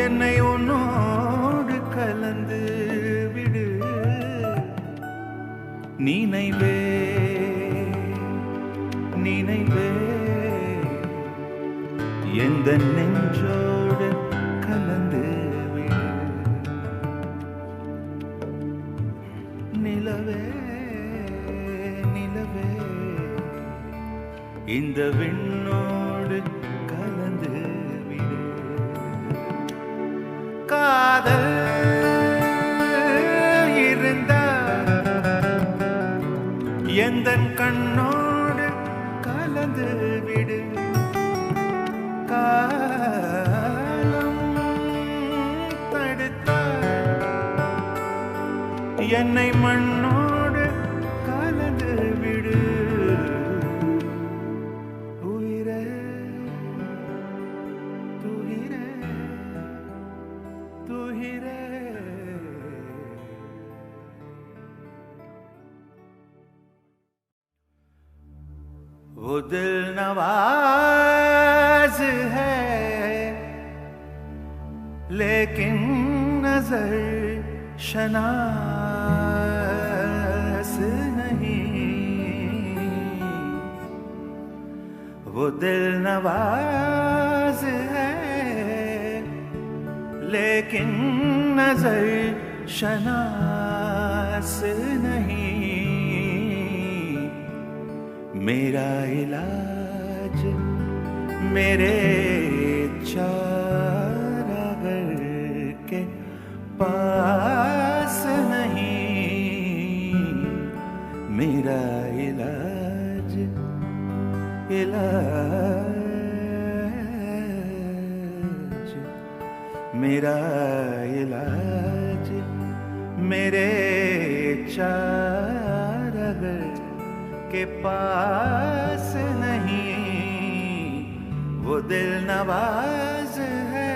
Speaker 1: என்னை உன்னோடு கலந்து விடு. நினைவே நினைவே எந்த நெஞ்சோடு கலந்து விடு. நிலவே நிலவே இந்த விண்ணோடு கலந்து விடு. காதல் இருந்தால் எந்தன் கண்ணோடு கலந்து விடு. காலம் தடுத்தால் என்னை மண்ணோடு கலந்து விடு. உயிரே துயிரே துயிரே. वो दिल नवाज है लेकिन नजर शनास नहीं. वो दिल नवाज है लेकिन नजर शनास नहीं. मेरा इलाज मेरे चारागर के पास नहीं. मेरा इलाज इलाज मेरा इलाज मेरे चारागर के पास नहीं, वो दिल नवाज है।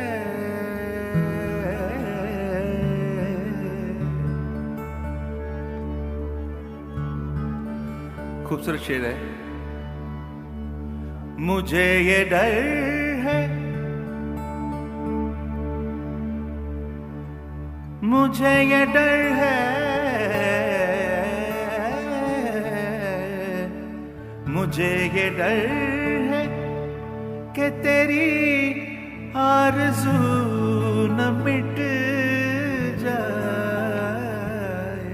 Speaker 1: खूबसूरत शेर है। मुझे ये डर है, मुझे ये डर है, मुझे ये डर है कि तेरी आरज़ू न मिट जाए।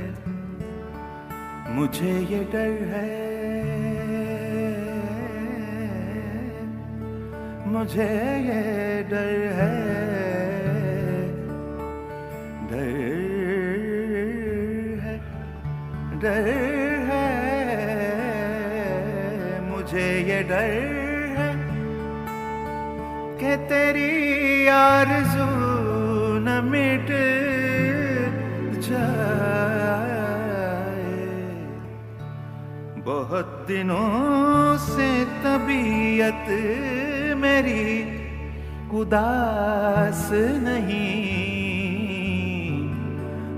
Speaker 1: मुझे ये डर है, मुझे ये डर है, डर है, डर है, मुझे ये डर है कि तेरी आरज़ू न मिट जाए। बहुत दिनों से तबीयत मेरी उदास नहीं,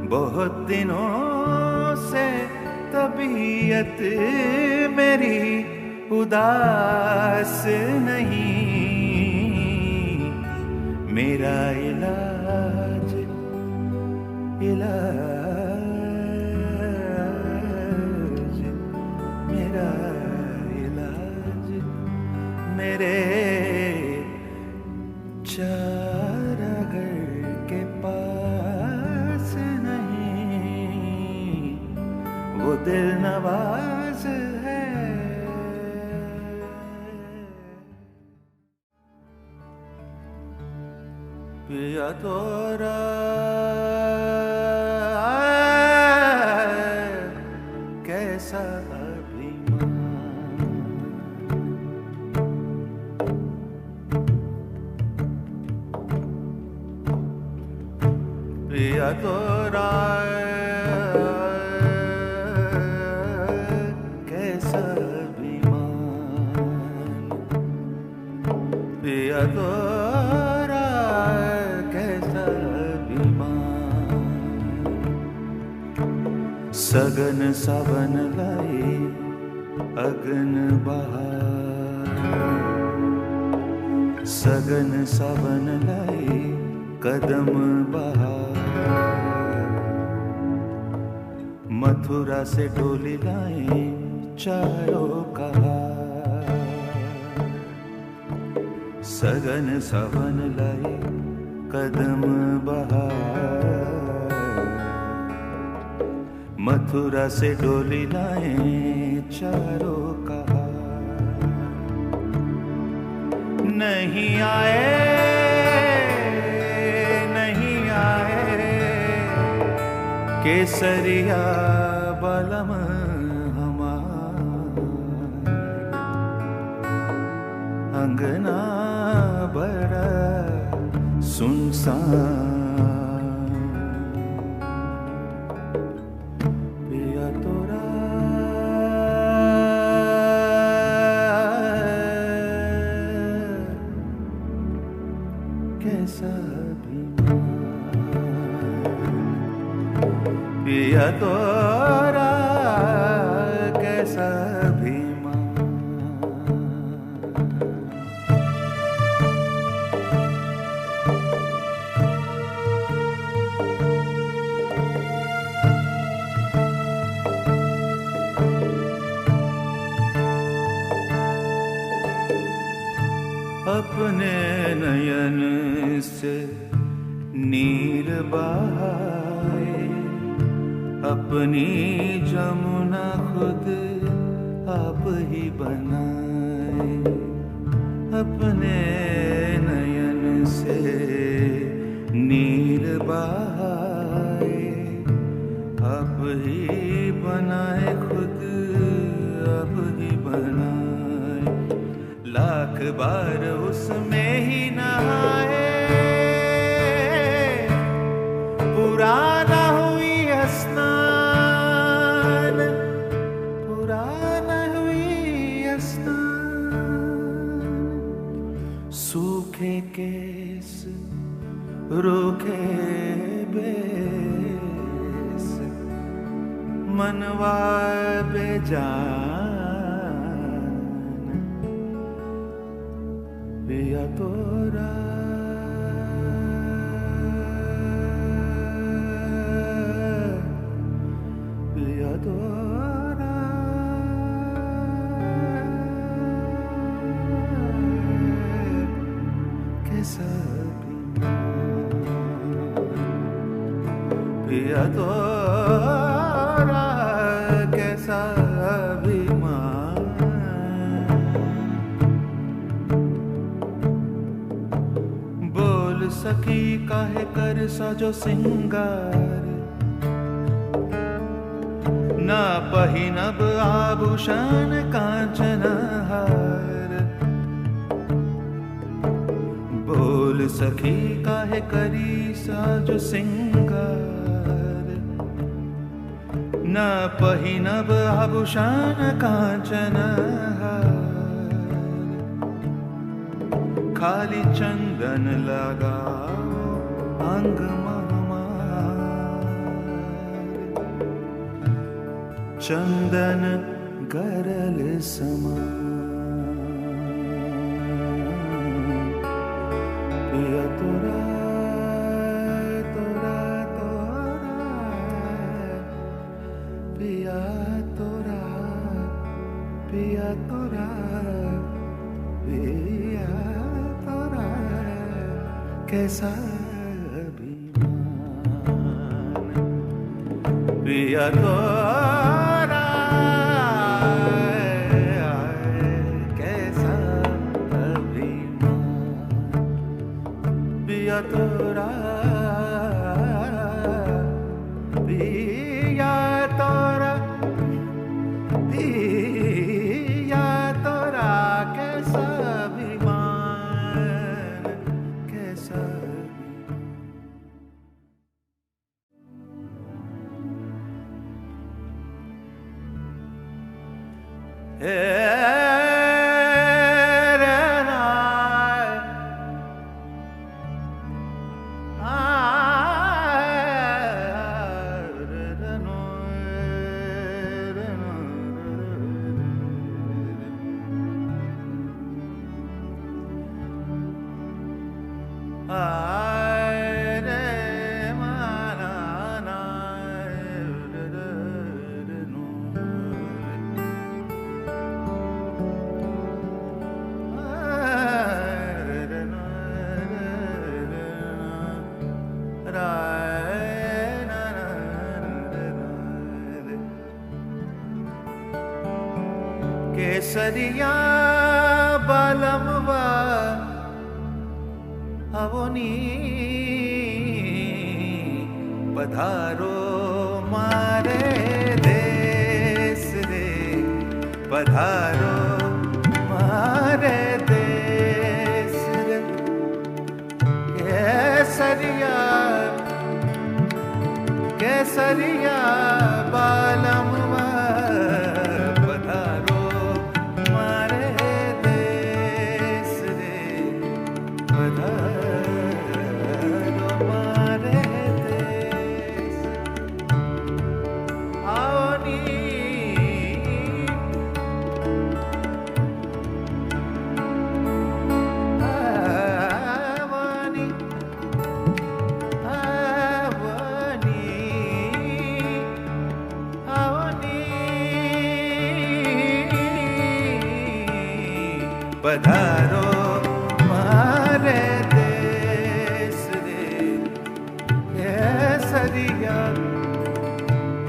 Speaker 1: बहुत दिनों से तबीयत मेरी उदास नहीं। मेरा इलाज, इलाज, मेरा इलाज मेरे चारागर के पास नहीं, वो दिल नवाज है। पिया तोरा कैसा पिया तोरा कैसा अभिमान, पिया तोरा कैसा अभिमान। सगन सावन लाई अगन बहार, सगन सावन लाई कदम बहार। मथुरा से डोली लाए चारों कहार, सगन सावन लाई कदम बहार। मथुरा से डोली लाए चारों कहार। नहीं आए, केसरिया बलम हमार। अंगना बड़ा सुनसान, पिया तोरा कैसा पिया तोरा कैसा अभिमान। अपने नयन से नीर बहाए, अपनी जमुना खुद आप ही बनाए। अपने नयन से नीर बहाए, आप ही बनाए, खुद आप ही बनाए। लाख बार उसमें ही नहाए, पुराना हुई स्नान, पुराना जान पिया तोरा पिया तोरा कैसा पिया तोरा कैसा अभिमान बोल सकी काहे कर सजो सिंगार ना पहिनब आभूषण कांचन हार बोल सखी काहे करी साजो सिंगार न पहिनब आभूषण कांचन हार खाली चंदन लगा अंग चंदन गरल समान पिया तोरा तोरा तोरा पिया तोरा पिया तोरा पिया तोरा कैसा अभिमान पिया तोरा कैसा अभिमान पिया तोरा पिया तोरा पिया तोरा कैसा अभिमान कैसा केसरिया बालमवा अवनी पधारो मारे देश रे पधारो मारे देश रे केसरिया केसरिया बालमवा पधारो मारे देश रे केसरिया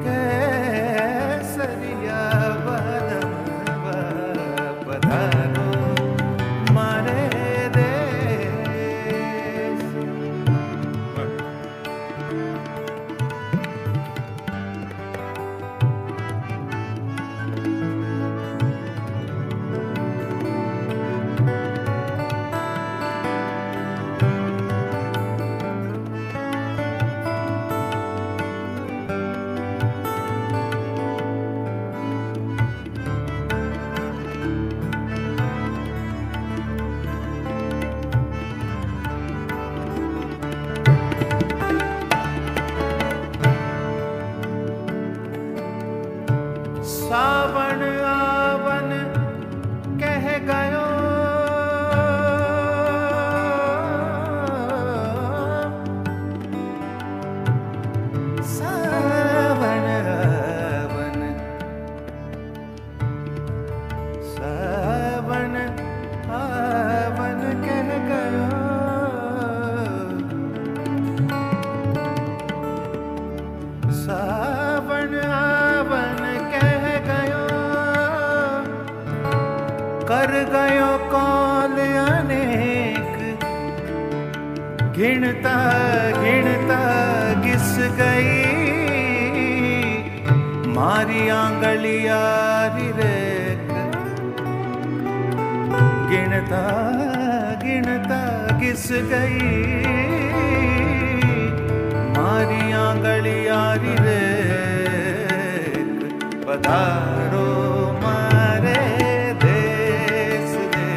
Speaker 1: केसरिया बालमवा पधारो मारे देश सावन आवन कह गयो, सावन आवन कह गयो, कर गयो कौल अनेक, गिनता गिनता घिस गई, मारी आंगलिया रेख, गिनता गिनता घिस गई, मारी आंगलिया रेख, पधारो मारे देश रे,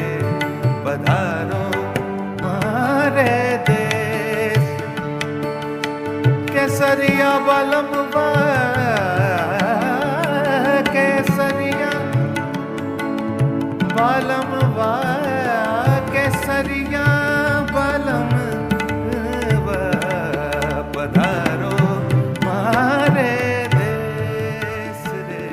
Speaker 1: पधारो मारे देश, केसरिया बलम केसरिया बालम केसरिया बालम पधारो मारे देश रे।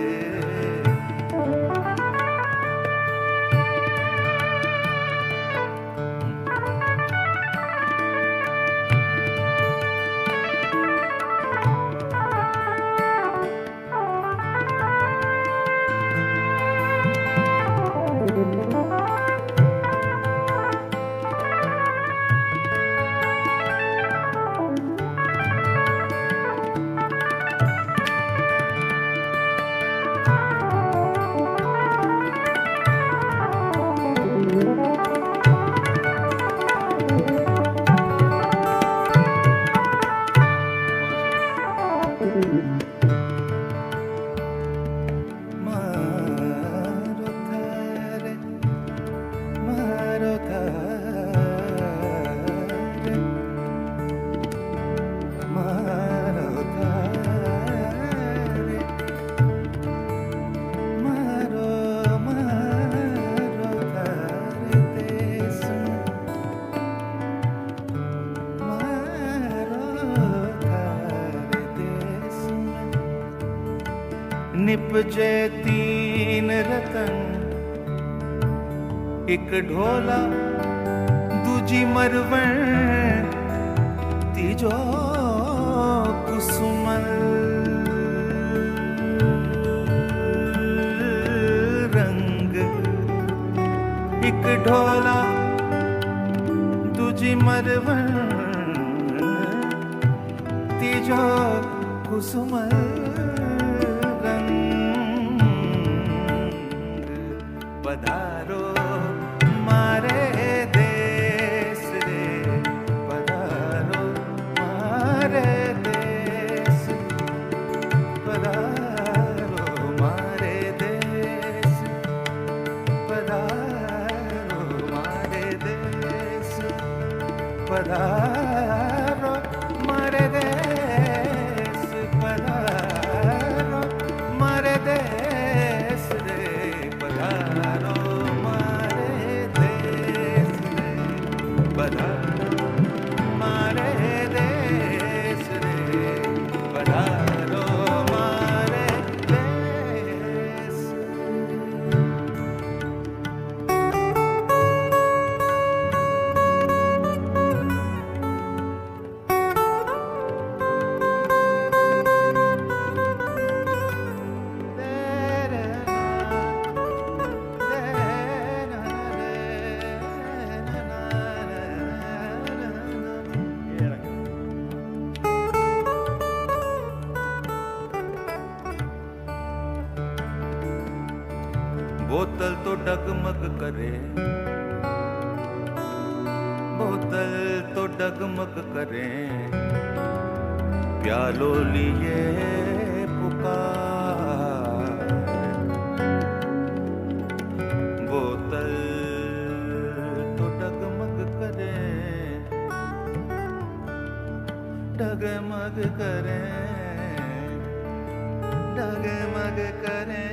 Speaker 1: निपजे तीन रतन, एक ढोला दूजी मरवण, तीजो कुसुमल रंग, एक ढोला दूजी मरवण, तीजो कुसुमल पधारो मारे देश रे, पधारो मारे देश, पधारो मारे देश, पधारो मारे देश, पधारो मारे देश, पधारो मारे देश रे, पधारो मारे देश रे, पधारो मारे देश रे, पधारो मारे देश। बोतल तो डगमग करे, बोतल तो डगमग करे, प्यालो लिए पुकार, बोतल तो डगमग करे, डगमग करे, डगमग करे,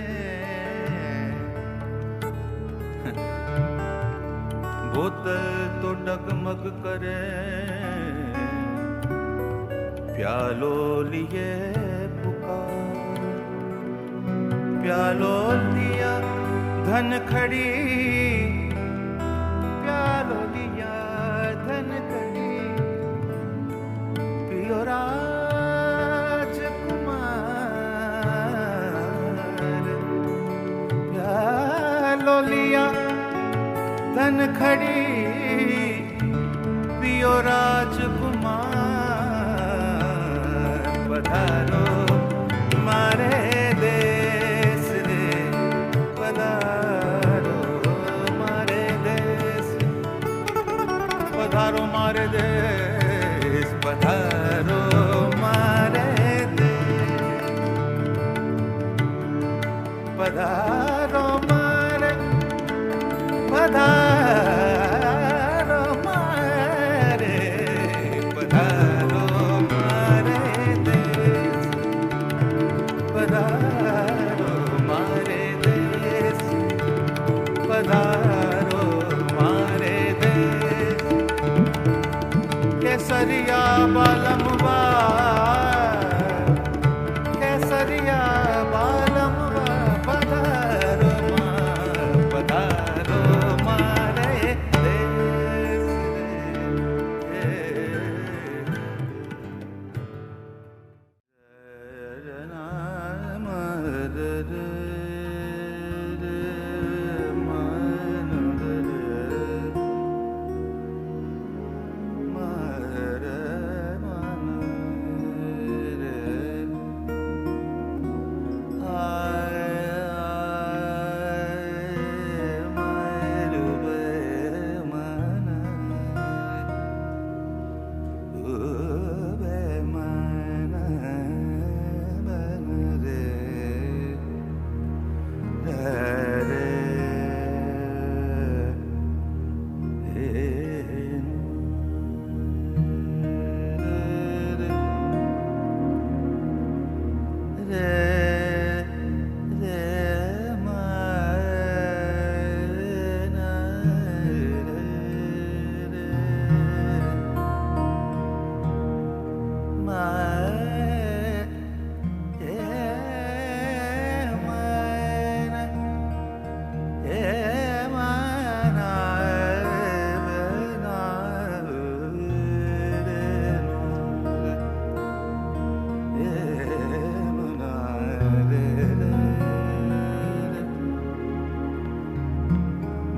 Speaker 1: बोतल तो डगमग करे, प्यालो लिए पुकार, प्यालो लिया धनखड़ी प्यालो लिया धनखड़ी पियो राजकुमार प्यालो लिया धनखड़ी पियो राजकुमार पधारो मारे देश रे पधारो मारे देश पधारो मारे देश पधारो मारे देश पधारो मारे पधारो मारे पधारो मारे देश पधारो मारे देश पधारो मारे देश केसरिया बालमवा केसरिया बालमवा पधारो पधारो मारे देश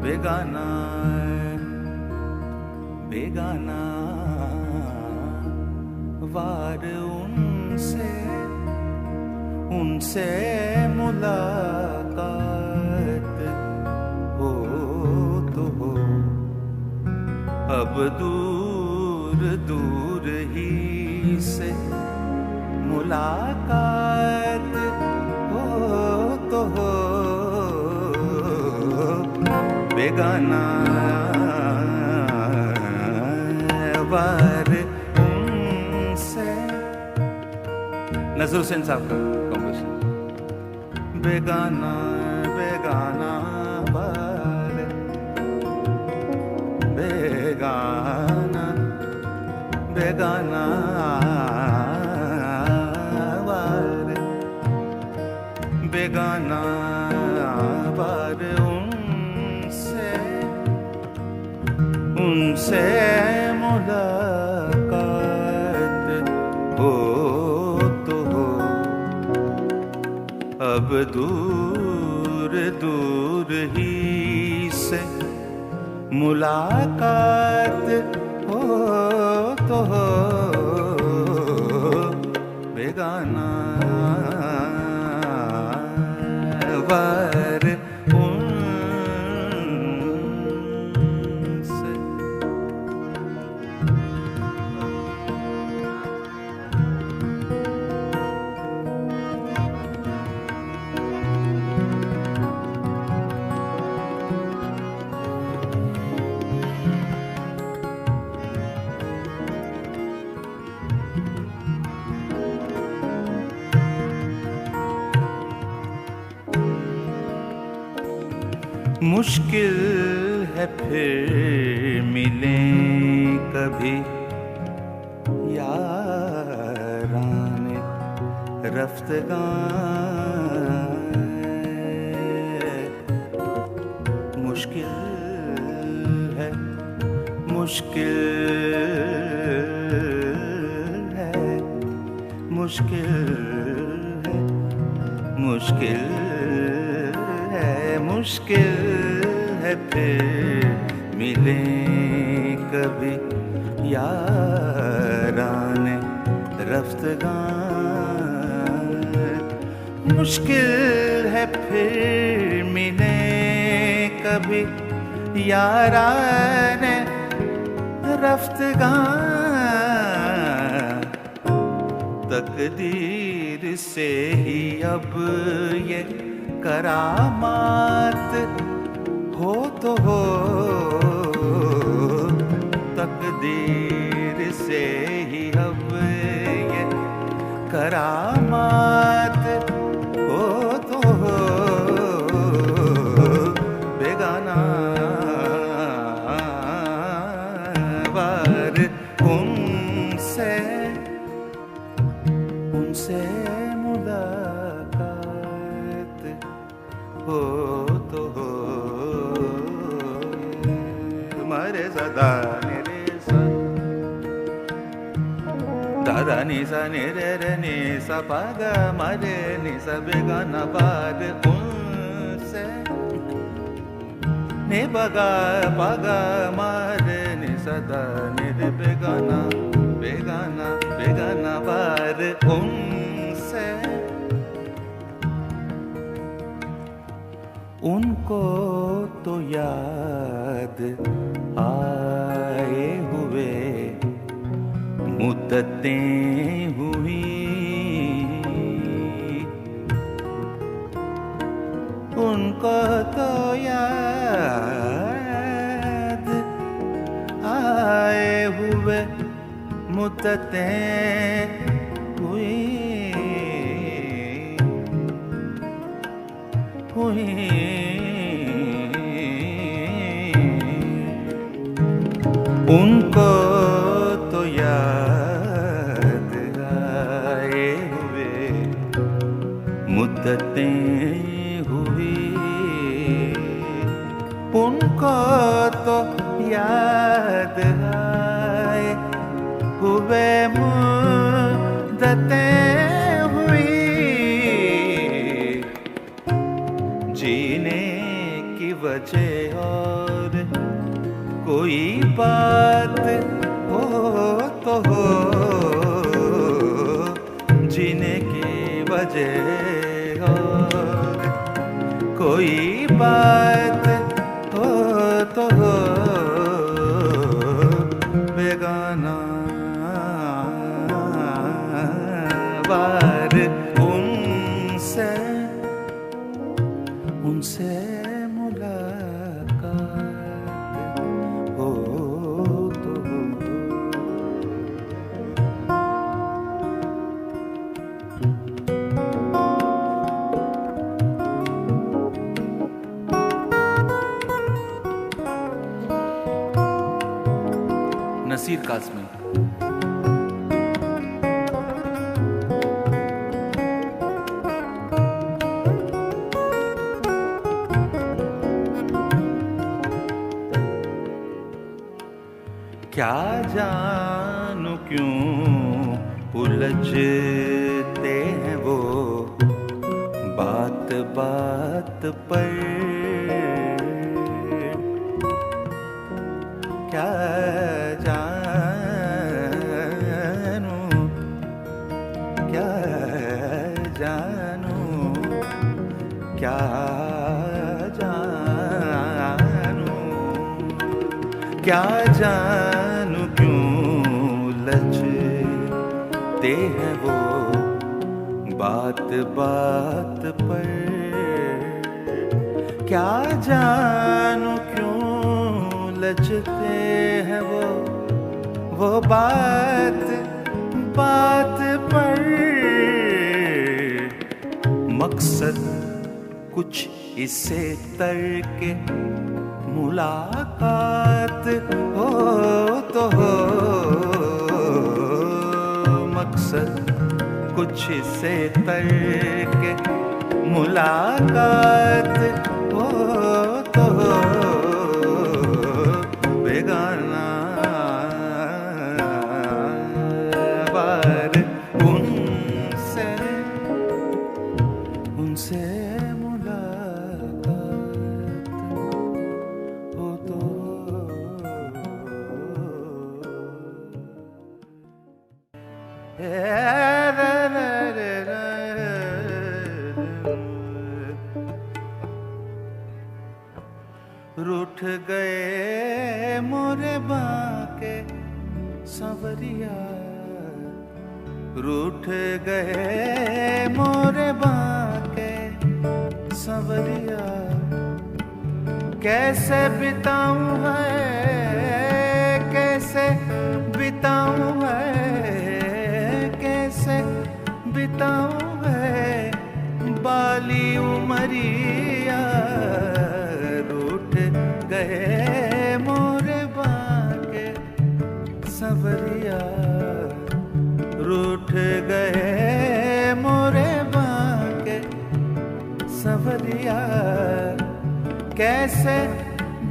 Speaker 1: बेगाना बेगाना वार उनसे उनसे मुलाकात हो तो हो अब दूर दूर ही से मुलाकात हो तो हो बेगाना वार उनसे नज़रुल हुसैन साहब का कॉम्पोजिशन बेगाना बेगाना वार बेगाना बेगाना वार बेगाना वार उनसे मुलाकात हो तो हो अब दूर दूर ही से मुलाकात हो तो हो बेगाना वार मुश्किल है फिर मिलें कभी याराने रफ्तगां मुश्किल है, मुश्किल है, मुश्किल है, मुश्किल है फिर मिले कभी याराने रफ्तगान। मुश्किल है फिर मिले कभी याराने रफ्तगान। तकदीर से ही अब ये करामात हो तो हो, तकदीर से ही अब ये करामात हो तो हो। बेगाना बार उनसे मुलाकात हो तो हो। मरे सदा मेरे सा दादा नि सा नि रे रे नि सा पा गा मरे नि सा बेगाना बार उनसे नि बगा पागा मारे नि सदा नि रे बेगाना बेगाना बेगाना बार उनसे। उनको तो याद आए हुए मुद्दतें हुई, उनको तो याद आए हुए मुद्दतें हुई। उनको तो याद आए हुए मुद्दतें हुई, उनको तो याद आए हुए मुद्दतें हुई। जीने की वजह और कोई बात हो तो हो, जीने की वजह और कोई बात हो तो हो। बेगाना बार उनसे मुलाकात हो तो हो। नसीर काज़मी। क्या जानू क्यों उलझते हैं वो बात बात पर। क्या जानू क्या जानू क्या जानू क्या जानू क्यों लचते हैं वो बात बात पर। क्या जानू क्यों लचते हैं वो बात बात पर। मकसद कुछ इससे तरके मुलाकात हो तो हो। मकसद कुछ इससे तरके मुलाकात हो तो हो। बेगाना रूठ गए मोरे बाके सांवरिया, रूठ गए मोरे बाके सांवरिया। कैसे बिताऊं है, कैसे बिताऊं है, कैसे बिताऊं है बाली उमरिया। रूठ गए मोरे बाके सांवरिया, रूठ गए मोरे बाके सांवरिया। कैसे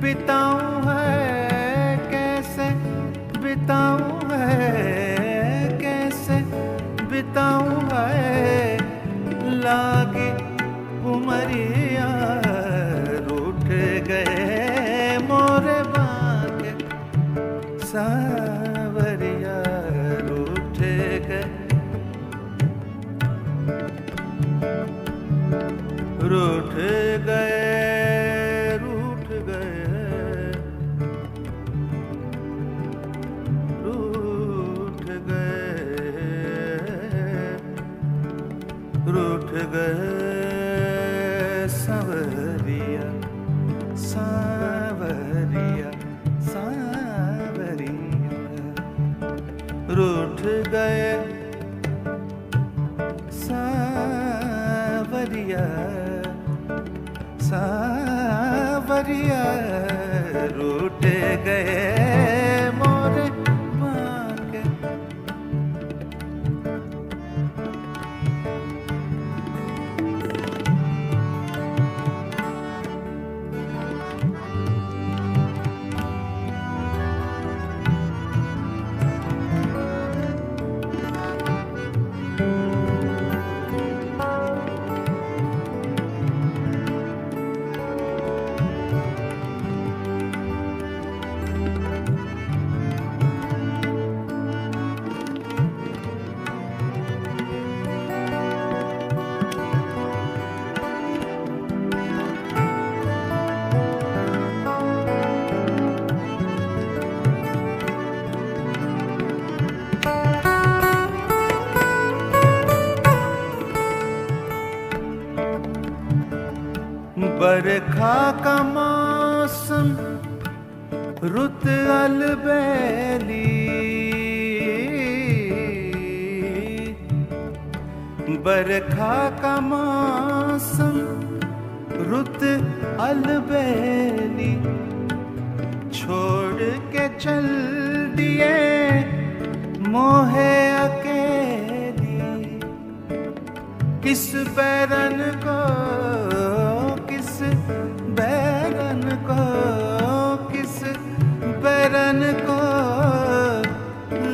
Speaker 1: बिताऊं है, कैसे बिताऊं है, कैसे बिताऊं है लागी उमरिया। रूठ गए मोरे बाके सांवरिया, रूठ गए, रूठ गए, रूठ गए, रूठ गए, रूठ गए सांवरिया, सांवरिया, सांवरिया। रूठ गए सांवरिया, सांवरिया। रूठ गए मोरे बाके, बरखा का मौसम रुत अलबेली, बरखा का मौसम रुत अलबेली। छोड़ के चल दिए मोहे अकेली, किस बैरन को, किस बैरन को, किस बैरन को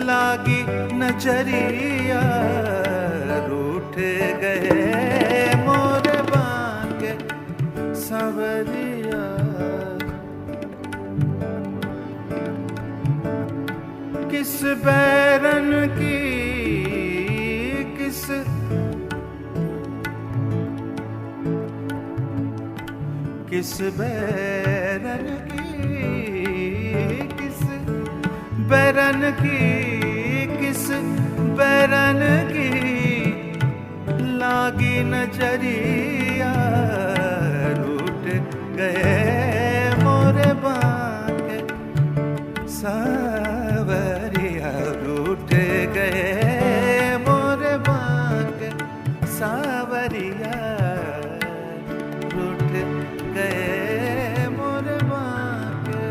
Speaker 1: लागी नजरिया। रूठ गए मोरे बाके सांवरिया, किस बैरन की, किस, किस बैरन की, किस बैरन की, किस बैरन की लागी नजरिया। रूठ गए मोरे बाके सांवरिया, रूठ गए मोरे बाके सांवरिया, रूठ गए मोरे बाके।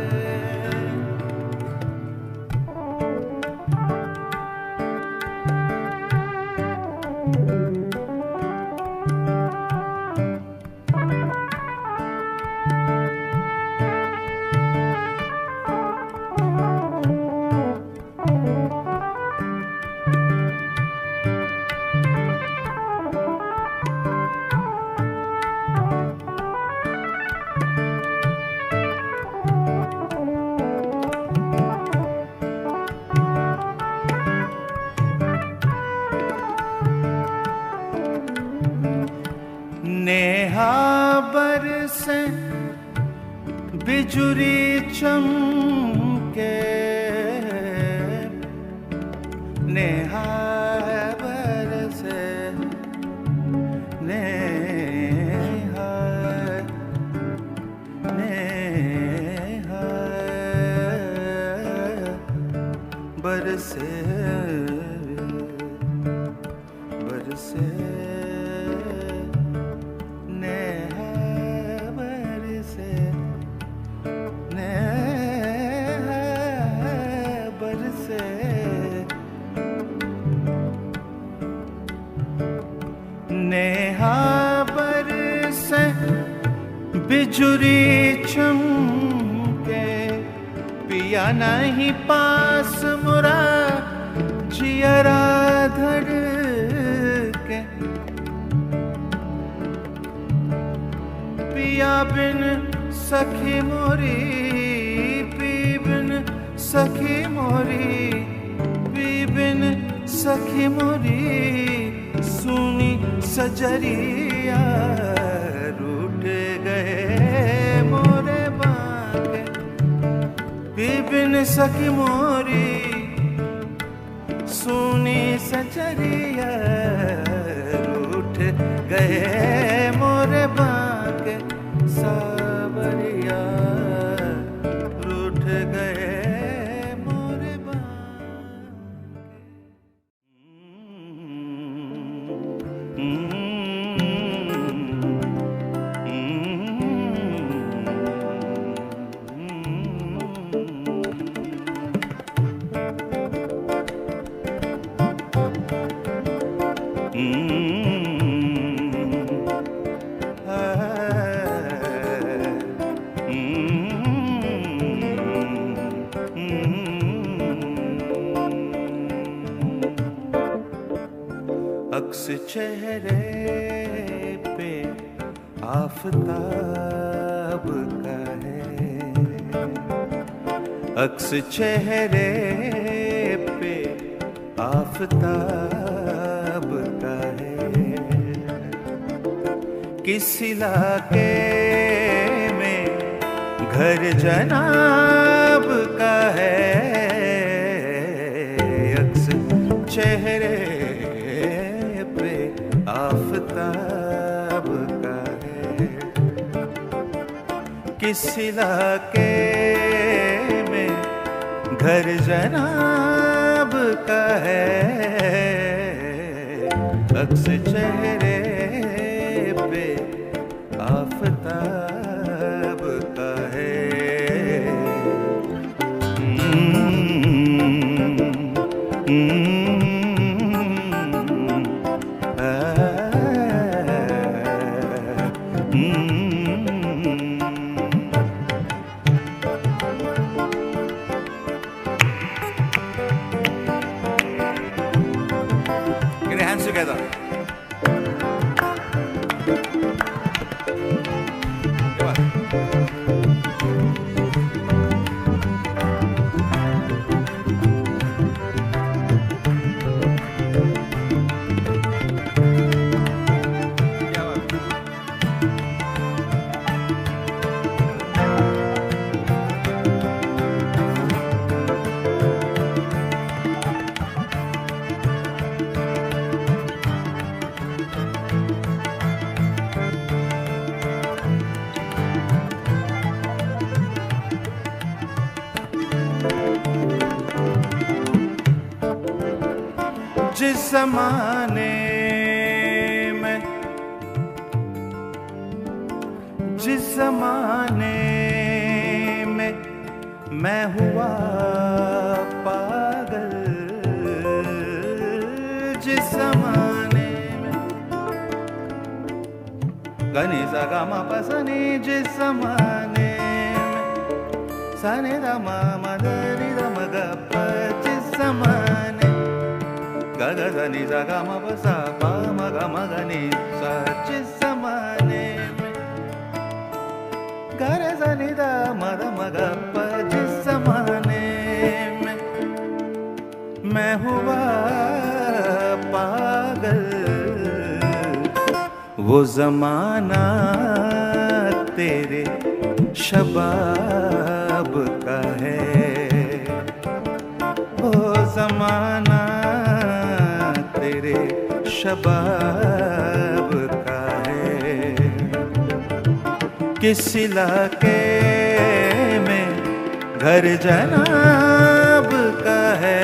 Speaker 1: नेहा बरसे बिजुरी चमके नेहा बरसे नेहा नेहा बरसे बरसे नेहा बरसे नेहा बरसे नेहा बरसे बिजुरी चमके पिया नहीं पास मुरा जियरा धड़के पिया बिन सखी मोरी पी बिन सखी मोरी पी बिन सखी मोरी सुनी सजरिया रूठ गए मोरे बांके पी बिन सखी मोरी सुनी सजरिया रूठ गए मोरे बांके सावरिया रूठ गए मोरे अक्स चेहरे पे आफताब का है अक्स चेहरे पे आफताब का है किस इलाके में घर जनाब का है अक्स चेहरे आफताब का है किस इलाके में घर जनाब का है अक्स चेहरे पे आफताब का है Get your hands together. Come on. जिस ज़माने में जिस ज़माने में मैं हुआ पागल जिस ज़माने में गनी सा गा मा पा सा नी जिस ज़माने में सा नि दा मा मा दा नी दा मा गा पा जिस ज़माने गा गा दा नी सा गा मा पा सा पा मा गा नी सा जिस ज़माने में गा रे सा नी दा मा गा पा जिस ज़माने में मैं हुआ पागल वो ज़माना तेरे शबाब का है। ओ ज़माना तेरे शबाब का है। किस इलाके में घर जनाब का है।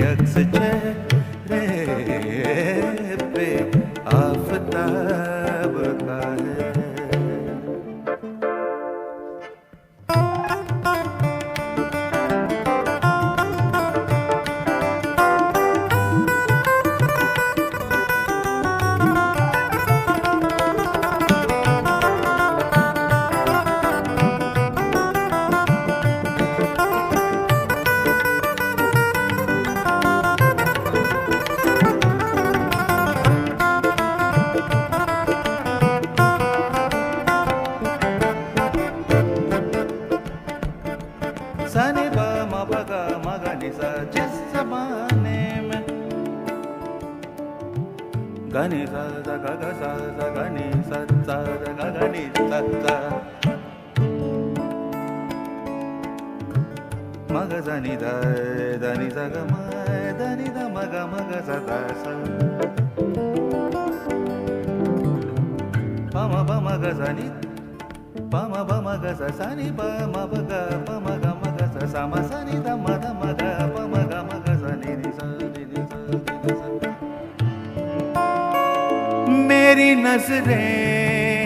Speaker 1: अक्स चेहरे पे आफताब का है। सनि प म प ग म ग नि सा जिस ज़माने में ग नि सा ग ग सा ग नि सा ग ग नि सा म ग ज नि द नि सा ग म द नि द म ग सा द सा प म ग ज नि प म ग सा सा नि प म प ग प म ग म ग सा सा म सा नि द म ग प म ग सा नि नि सा नि नि सा नि नि सा। मेरी नजरें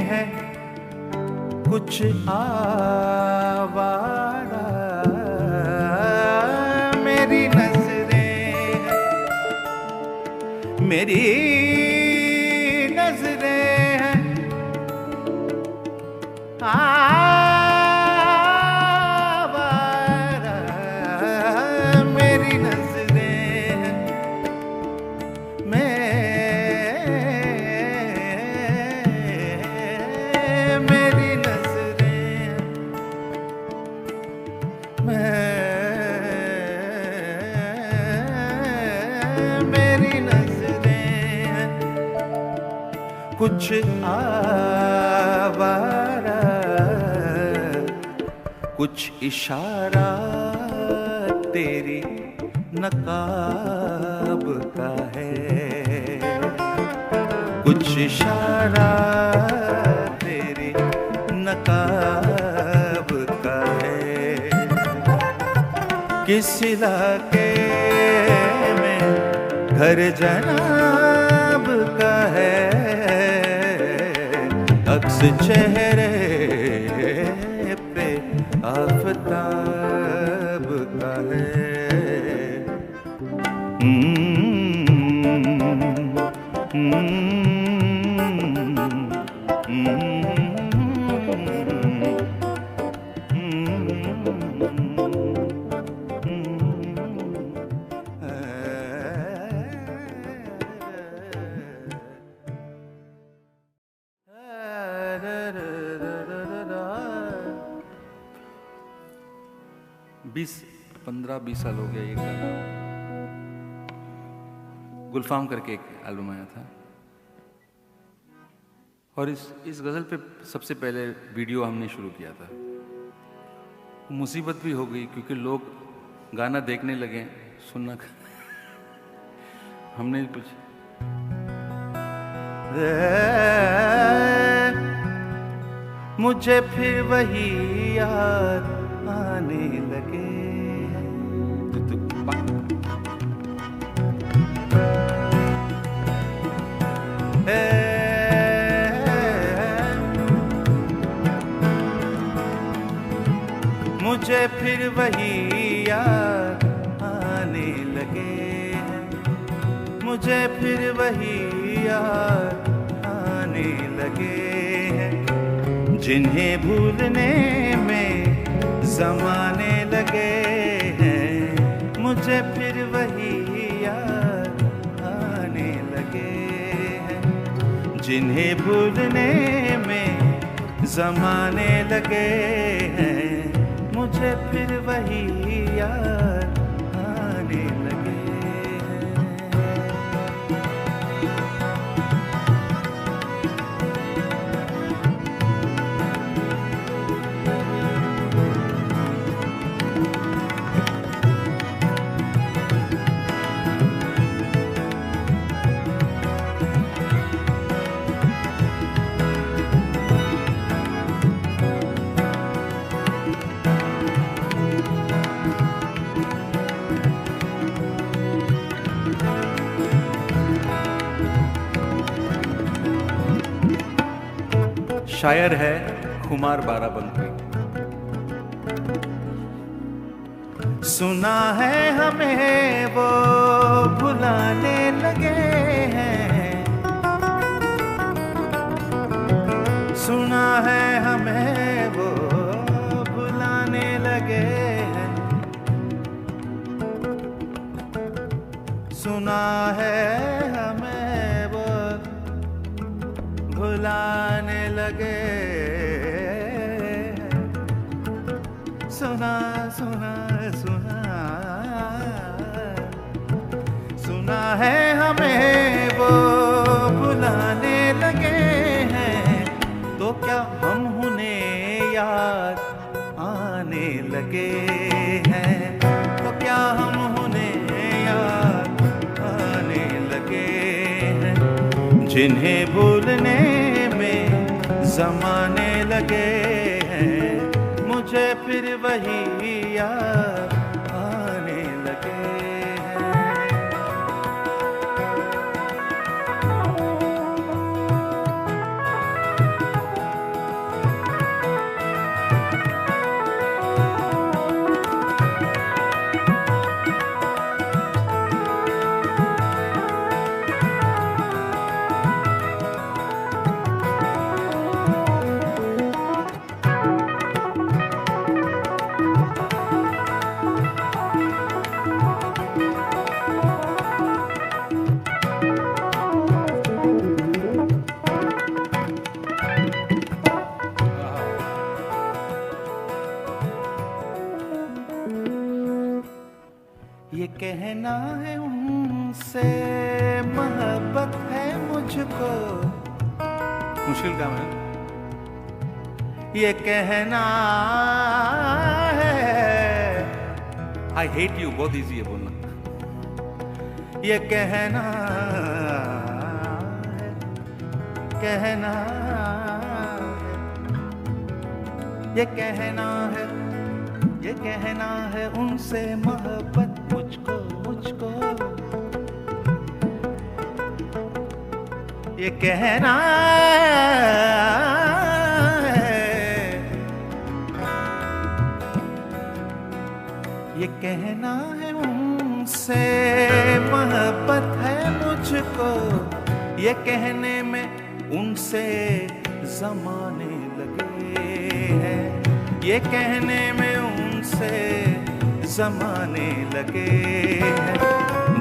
Speaker 1: हैं कुछ आवारा। मेरी नजरें हैं, मेरी नजरें हैं आवारा। मेरी नजरें हैं मेरी नजरें मेरी नजरें कुछ आवारा। कुछ इशारा तेरी नकाब का है। कुछ इशारा तेरी नकाब का है। किस इलाके में घर जनाब का है। अक्स चेहरे पे आफताब का है। बीस 15-20 साल हो गया ये गाना। गुलफाम करके एक एल्बम आया था और इस गज़ल पे सबसे पहले वीडियो हमने शुरू किया था। मुसीबत भी हो गई क्योंकि लोग गाना देखने लगे, सुनना हमने कुछ मुझे फिर वही याद आने लगे। मुझे फिर वही याद आने लगे। मुझे फिर वही याद आने लगे हैं जिन्हें भूलने में ज़माने लगे हैं। मुझे फिर वही याद आने लगे हैं जिन्हें भूलने में ज़माने लगे हैं। मुझे फिर वही याद आने लगे। शायर है खुमार बाराबंकी। सुना है हमें वो भुलाने लगे हैं, सुना है हमें वो भुलाने लगे हैं, सुना है हमें वो भुलाने लगे हैं, सुना सुना सुना सुना है हमें वो भुलाने लगे हैं, तो क्या हम उन्हें याद आने लगे हैं, तो क्या हम उन्हें याद आने लगे हैं, जिन्हें भूलने में ज़माने लगे हैं, मुझे फिर वही याद आने लगे हैं। ये कहना है उनसे मोहब्बत है मुझको, मुश्किल काम है ये कहना है, आई हेट यू बहुत इजी है बोलना, ये कहना है, कहना है, ये कहना है, ये कहना है उनसे मोहब्बत मुझको, मुझको ये कहना है, ये कहना है उनसे मोहब्बत है मुझको, ये कहने में उनसे ज़माने लगे हैं, ये कहने में उनसे ज़माने लगे हैं,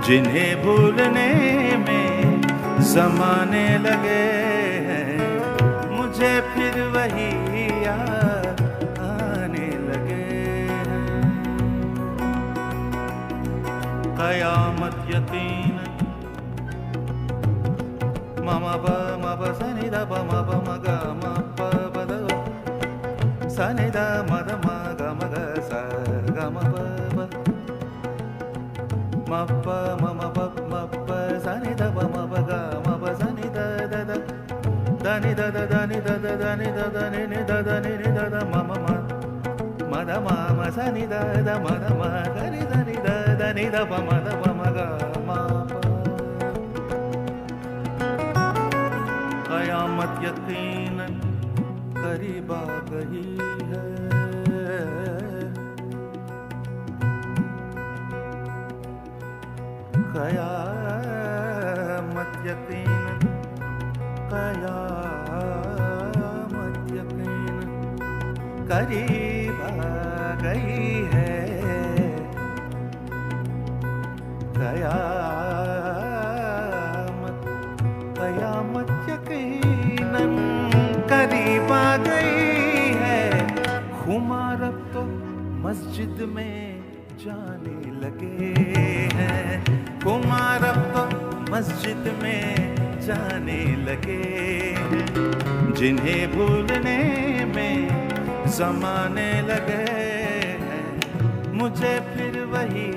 Speaker 1: जिन्हें भूलने में ज़माने लगे हैं, मुझे फिर वही याद आने लगे हैं। क़यामत यकीन मम प सनि द प म प म ग म प प द सनि द म द म ग म ग स ग म प प म प म म प सनि द प म प ग म प सनि द द द द नि द द द नि द द द नि द द नि नि द द नि नि द द म म म द म म सनि द द म द म ग नि द नि द द नि द प म द प म ग म प। क़यामत यकीनन करीब आ गई है, क़यामत यकीनन, क़यामत यकीनन करीब आ गई है, क़यामत यकीनन करीब आ गई है, खुमार अब तो मस्जिद में जाने लगे हैं, खुमार अब तो मस्जिद में जाने लगे हैं, जिन्हें भूलने में ज़माने लगे हैं, मुझे फिर वही